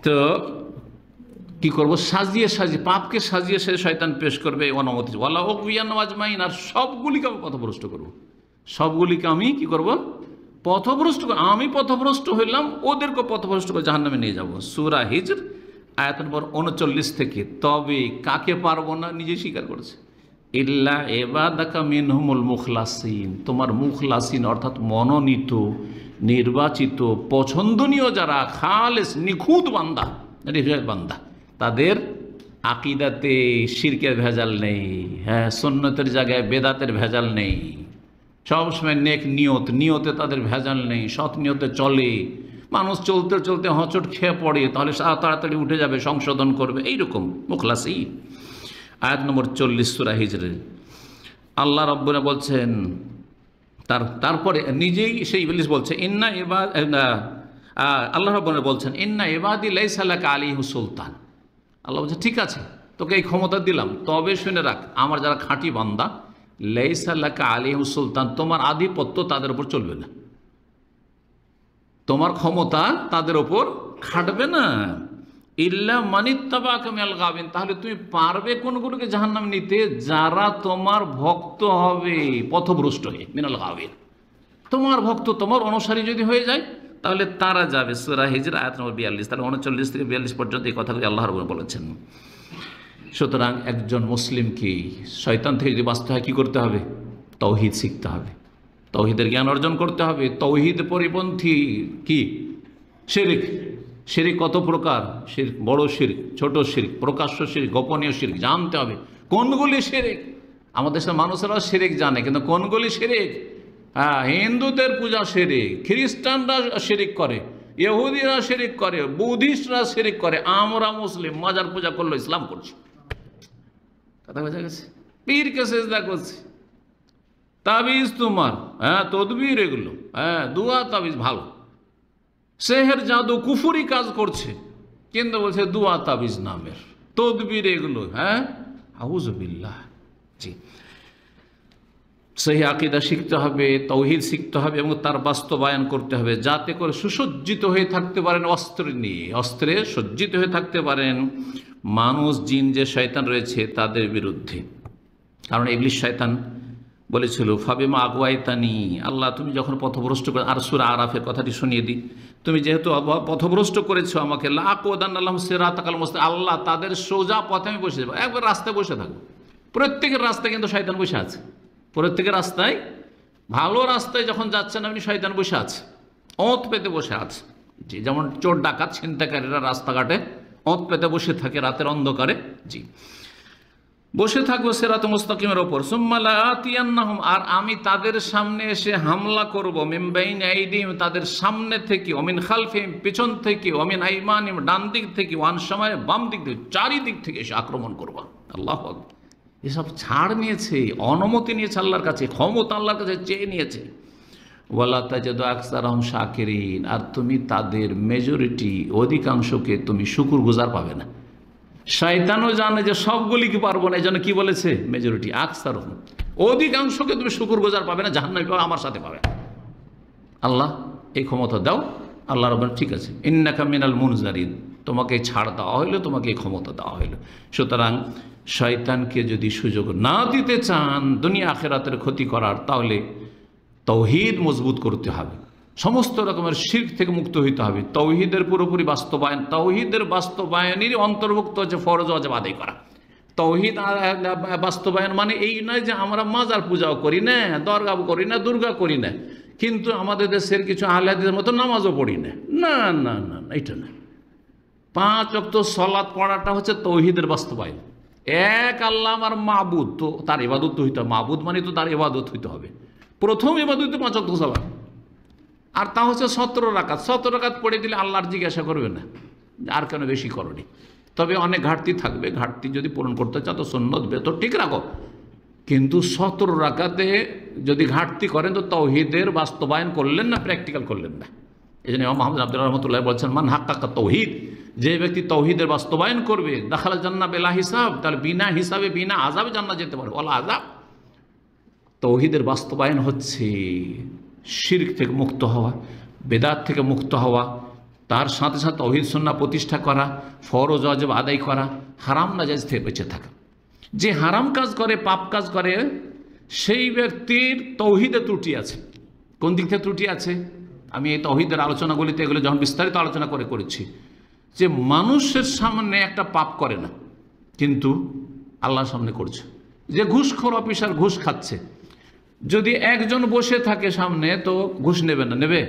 তো কি করবো, সাজিয়ে সাজিয়ে, পাপকে সাজিয়ে সাজিয়ে শয়তান পেশ করবে অনুমতি। ওয়ালা ওয়াকবিয়ান আজমাইন, আর সবগুলিকে আমি পথভ্রষ্ট করবো, সবগুলিকে আমি কি করব, পথভ্রষ্ট করব। আমি পথভ্রষ্ট হইলাম, ওদেরকে পথভ্রষ্ট করে জাহান্নামে নিয়ে যাব। সূরা হিজর আয়াত নম্বর 39 থেকে। তবে কাকে পারবো না, নিজে স্বীকার করেছে। ইল্লা ইবাদাকা মিনহুমুল মুখলাসিন, তোমার মুখলাসিন অর্থাৎ মনোনীত, নির্বাচিত, পছন্দনীয় যারা, খালেস নিখুঁত বান্দা, বান্দা, তাদের আকিদাতে শিরকের ভেজাল নেই, হ্যাঁ, সুন্নতের জায়গায় বেদাতের ভেজাল নেই, সবসময় নেক নিয়ত, নিয়তে তাদের ভেজাল নেই, সৎ নিয়তে চলে। মানুষ চলতে চলতে হচট খেয়ে পড়ে, তাহলে তাড়াতাড়ি উঠে যাবে, সংশোধন করবে, এইরকম মুখলাসিন। আয়াত নম্বর 40 সূরা হিজরে আল্লাহ রাব্বুল বলছেন, তারপরে নিজেই সেই ইবলিস বলছে, ইন্না ইবাদ, আল্লাহ রাব্বুল বলছেন, ইন্না ইবাদি লাইসা লাকা আলাইহিম সুলতান। আল্লাহ বলছে, ঠিক আছে, তোকে এই ক্ষমতা দিলাম, তবে শুনে রাখ, আমার যারা খাঁটি বান্দা, লাইসা লাকা আলাইহিম সুলতান, তোমার আধিপত্য তাদের উপর চলবে না, তোমার ক্ষমতা তাদের উপর খাটবে না। ইল্লা মানিত্তাবাকা মিনাল গাবিন, তাহলে তুমি পারবে কোনগুলোকে জাহান্নামে নিতে, যারা তোমার ভক্ত হবে পথভ্রষ্ট হয়ে, মিনাল গাবিন, তোমার ভক্ত, তোমার অনুসারী যদি হয়ে যায় তাহলে তারা যাবে। সূরা হিজর আয়াত নম্বর 42, তাহলে 39 থেকে 42 পর্যন্ত এই কথাগুলি আল্লাহ রাব্বুল বলেছেন। সুতরাং একজন মুসলিমকে শয়তান থেকে যদি বাঁচতে হয়, কী করতে হবে? তাওহীদ শিখতে হবে, তাওহীদের জ্ঞান অর্জন করতে হবে। তাওহীদ পরিপন্থী কি? শিরক। শিরক কত প্রকার? শিরক, বড় শিরক, ছোট শিরক, প্রকাশ্য শিরক, গোপনীয় শিরক, জানতে হবে কোনগুলি শিরক। আমাদের দেশের মানুষেরাও শিরক জানে, কিন্তু কোনগুলি শিরক? হ্যাঁ, হিন্দুদের পূজা শিরক, খ্রিস্টানরা শিরক করে, ইহুদিরা শিরক করে, বুদ্ধিস্টরা শিরক করে, আমরা মুসলিম মাজার পূজা করলো ইসলাম করছি। কথা বোঝা গেছে? পীরকে সেজদা করছি, তাবিজ তোমার, হ্যাঁ, তদবির, এগুলো, হ্যাঁ, দুয়া তাবিজ ভালো, সেহের জাদু কুফুরি কাজ করছে, কিন্তু বলছে দুয়া তাবিজ নামের, তদবির এগুলো, হ্যাঁ, আউযুবিল্লাহ। জি, সেই আকীদা শিখতে হবে, তাওহীদ শিখতে হবে এবং তার বাস্তবায়ন করতে হবে, যাতে করে সুসজ্জিত হয়ে থাকতে পারেন অস্ত্র নিয়ে, অস্ত্রে সজ্জিত হয়ে থাকতে পারেন মানুষ, জিন যে শয়তান রয়েছে তাদের বিরুদ্ধে। কারণ ইবলিস শয়তান বলেছিল, ফাবিমা আগওয়াইতানি, আল্লাহ তুমি যখন পথভ্রষ্ট করে, আর সূরা আরাফের কথাটি শুনিয়ে দিই, তুমি যেহেতু পথভ্রষ্ট করেছো আমাকে, লাআকুদান্না লাহুম সিরাতাকাল মুস্তাকিম, আল্লাহ তাদের সোজা পথে আমি বসে যাবো, একবার রাস্তায় বসে থাকবো। প্রত্যেকের রাস্তায় কিন্তু শয়তান বসে আছে, প্রত্যেকের রাস্তায়, ভালো রাস্তায় যখন যাচ্ছেন আপনি, শয়তান বসে আছে, ওঁত পেতে বসে আছে। জি, যেমন চোর ডাকাত ছিনতাইকারীরা রাস্তাঘাটে ওঁত পেতে বসে থাকে রাতের অন্ধকারে, জি, বসে থাকবো সিরাত মুস্তাকিমের ওপর। সুম্মা লাআতিয়ান্নাহুম, আর আমি তাদের সামনে এসে হামলা করব, মিন বাইনি আইদিহিম, তাদের সামনে থেকে, ওমিন খালফিহিম, পেছন থেকে, ওমিন আইমানিহিম, ডান দিক থেকে, ওয়ান শামাইল, বাম দিক থেকে, চারিদিক থেকে এসে আক্রমণ করব। আল্লাহু আকবার। এসব ছাড় নিয়েছে, অনুমতি নিয়েছে আল্লাহর কাছে, ক্ষমতা আল্লাহর কাছে চেয়ে নিয়েছে। ওয়ালা তাজিদু আকসারাহুম শাকিরিন, আর তুমি তাদের মেজরিটি, অধিকাংশকে তুমি শুকরগুজার পাবে না। শয়তানও জানে যে সবগুলিকে পারবো না, এই জন্য কি বলেছে, মেজরিটি আকসার, অধিকাংশকে তুমি শুকরগুজার পাবে না, জাহান্নামে পাবে, আমার সাথে পাবে। আল্লাহ এই ক্ষমতা দাও। আল্লাহ রাব্বুল ঠিক আছে, ইন্নাকা মিনাল মুনজারিন, তোমাকে ছাড় দেওয়া হইলো, তোমাকে এই ক্ষমতা দেওয়া হইলো। সুতরাং শয়তানকে যদি সুযোগ না দিতে চান দুনিয়া আখিরাতের ক্ষতি করার, তাহলে তাওহীদ মজবুত করতে হবে, সমস্ত রকমের শিরক থেকে মুক্ত হইতে হবে, তাওহীদের পুরোপুরি বাস্তবায়ন, তাওহীদের বাস্তবায়নেরই অন্তর্ভুক্ত হচ্ছে ফরজ ওয়াজিব আদায় করা। তাওহীদ বাস্তবায়ন মানে এই নয় যে আমরা মাজার পূজাও করি না, দরগা করি না, দুর্গা করি না, কিন্তু আমাদের দেশের কিছু আহলে হাদিসের মতো নামাজও পড়ি না, না না না, এটা না। 5 ওয়াক্ত সালাত পড়াটা হচ্ছে তাওহীদের বাস্তবায়ন। এক আল্লাহ আমার মাবুদ, তো তার ইবাদত হইতে হবে, মাবুদ মানে তো তার ইবাদত হইতে হবে। প্রথম ইবাদত 5 ওয়াক্ত সালাত, আর তা হচ্ছে 17 রাকাত। 17 রাকাত পড়ে দিলে আল্লাহর জিজ্ঞাসা করবে না আর কেন বেশি করনি। তবে অনেক ঘাটতি থাকবে, ঘাটতি যদি পূরণ করতে চাও তো সুন্নত বেতর ঠিক রাখো, কিন্তু 17 রাকাতে যদি ঘাটতি করেন তো তাওহীদের বাস্তবায়ন করলেন না, প্র্যাকটিক্যাল করলেন না। এই জন্য ইমাম মুহাম্মদ আব্দুল্লাহ রহমতুল্লাহ বলছেন, মান হাক্কাকা তাওহীদ, যে ব্যক্তি তাওহীদের বাস্তবায়ন করবে, দাখালাল জান্নাহ বিলা হিসাব, তাহলে বিনা হিসাবে বিনা আযাবে জান্নাত যেতে পারবে। ওয়ালা আযাব। তাওহীদের বাস্তবায়ন হচ্ছে শিরক থেকে মুক্ত হওয়া, বেদাত থেকে মুক্ত হওয়া, তার সাথে সাথে তাওহীদ সুন্নাহ প্রতিষ্ঠা করা, ফরজ ওয়াজিব আদায় করা, হারাম নাজায়েজ থেকে বেঁচে থাকা। যে হারাম কাজ করে, পাপ কাজ করে, সেই ব্যক্তির তাওহীদে ত্রুটি আছে। কোন দিক থেকে ত্রুটি আছে? আমি এই তাওহীদের আলোচনাগুলিতে এগুলো যখন বিস্তারিত আলোচনা করেছি, যে মানুষের সামনে একটা পাপ করে না কিন্তু আল্লাহর সামনে করছে। যে ঘুষখোর অফিসার ঘুষ খাচ্ছে, যদি একজন বসে থাকে সামনে তো ঘুষ নেবে না, নেবে?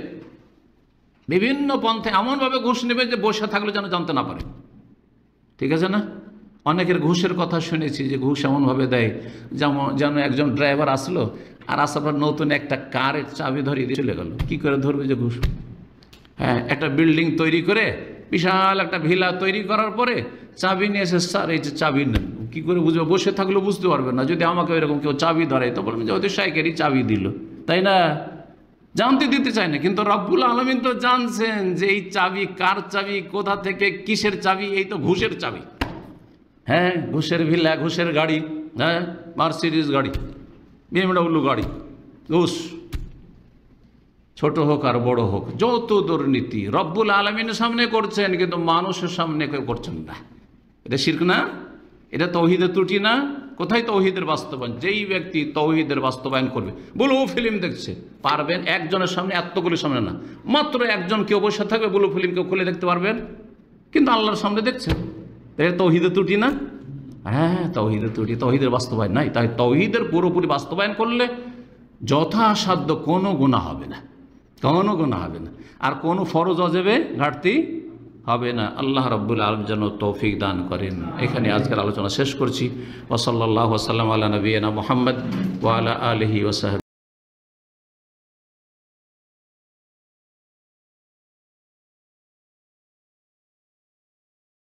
বিভিন্ন পন্থে এমনভাবে ঘুষ নেবে যে বসে থাকলে যেন জানতে না পারে, ঠিক আছে না? অনেকের ঘুষের কথা শুনেছি যে ঘুষ এমনভাবে দেয় যেন একজন ড্রাইভার আসলো আর আসার পর নতুন একটা কারের চাবি ধরিয়ে দিয়ে চলে গেল। কী করে ধরবে যে ঘুষ? হ্যাঁ, একটা বিল্ডিং তৈরি করে বিশাল একটা ভিলা তৈরি করার পরে চাবি নিয়ে এসে, স্যার এই যে চাবি নেন। কী করে বুঝবে? বসে থাকলেও বুঝতে পারবে না। যদি আমাকে এরকম কেউ চাবি ধরে তো বলবেন যে ওদের সাইকেলই চাবি দিল, তাই না? জানতে দিতে চায় না, কিন্তু রব্বুল আলামিন তো জানছেন যে এই চাবি কার চাবি, কোথা থেকে, কিসের চাবি, এই তো ঘুষের চাবি। হ্যাঁ, ঘুষের ভিলা, ঘুষের গাড়ি, হ্যাঁ, মার্সিডিজ গাড়ি, BMW গাড়ি, ঘুষ, ছোট হোক আর বড় হোক, যত দুর্নীতি রব্বুল আলামিনের সামনে করছেন, কিন্তু মানুষের সামনে কেউ করছেন না। এটা শিরক না? এটা তাওহীদের ত্রুটি না? কোথায় তাওহীদের বাস্তবায়ন? যেই ব্যক্তি তাওহীদের বাস্তবায়ন করবে, ব্লু ফিল্ম দেখছে, পারবেন একজনের সামনে, এতগুলির সামনে না, মাত্র একজন কেউ বসে থাকবে, ব্লু ফিল্ম কেউ খুলে দেখতে পারবেন, কিন্তু আল্লাহর সামনে দেখছেন। এটা তাওহীদের ত্রুটি না? হ্যাঁ, তাওহীদের ত্রুটি, তাওহীদের বাস্তবায়ন নাই। তাই তাওহীদের পুরোপুরি বাস্তবায়ন করলে যথাসাধ্য কোনো গুনাহ হবে না, কোনো গুনাহ হবে না, আর কোনো ফরজ ওয়াজিবে ঘাটতি হবে না। আল্লাহ রাব্বুল আলামিন যেন তৌফিক দান করেন। এখানে আজকের আলোচনা শেষ করছি। ওয়া সাল্লাল্লাহু ওয়া সাল্লাম আলা নবিয়িনা মুহাম্মদ ওয়া আলা আলিহি ওয়া সাহবিহি।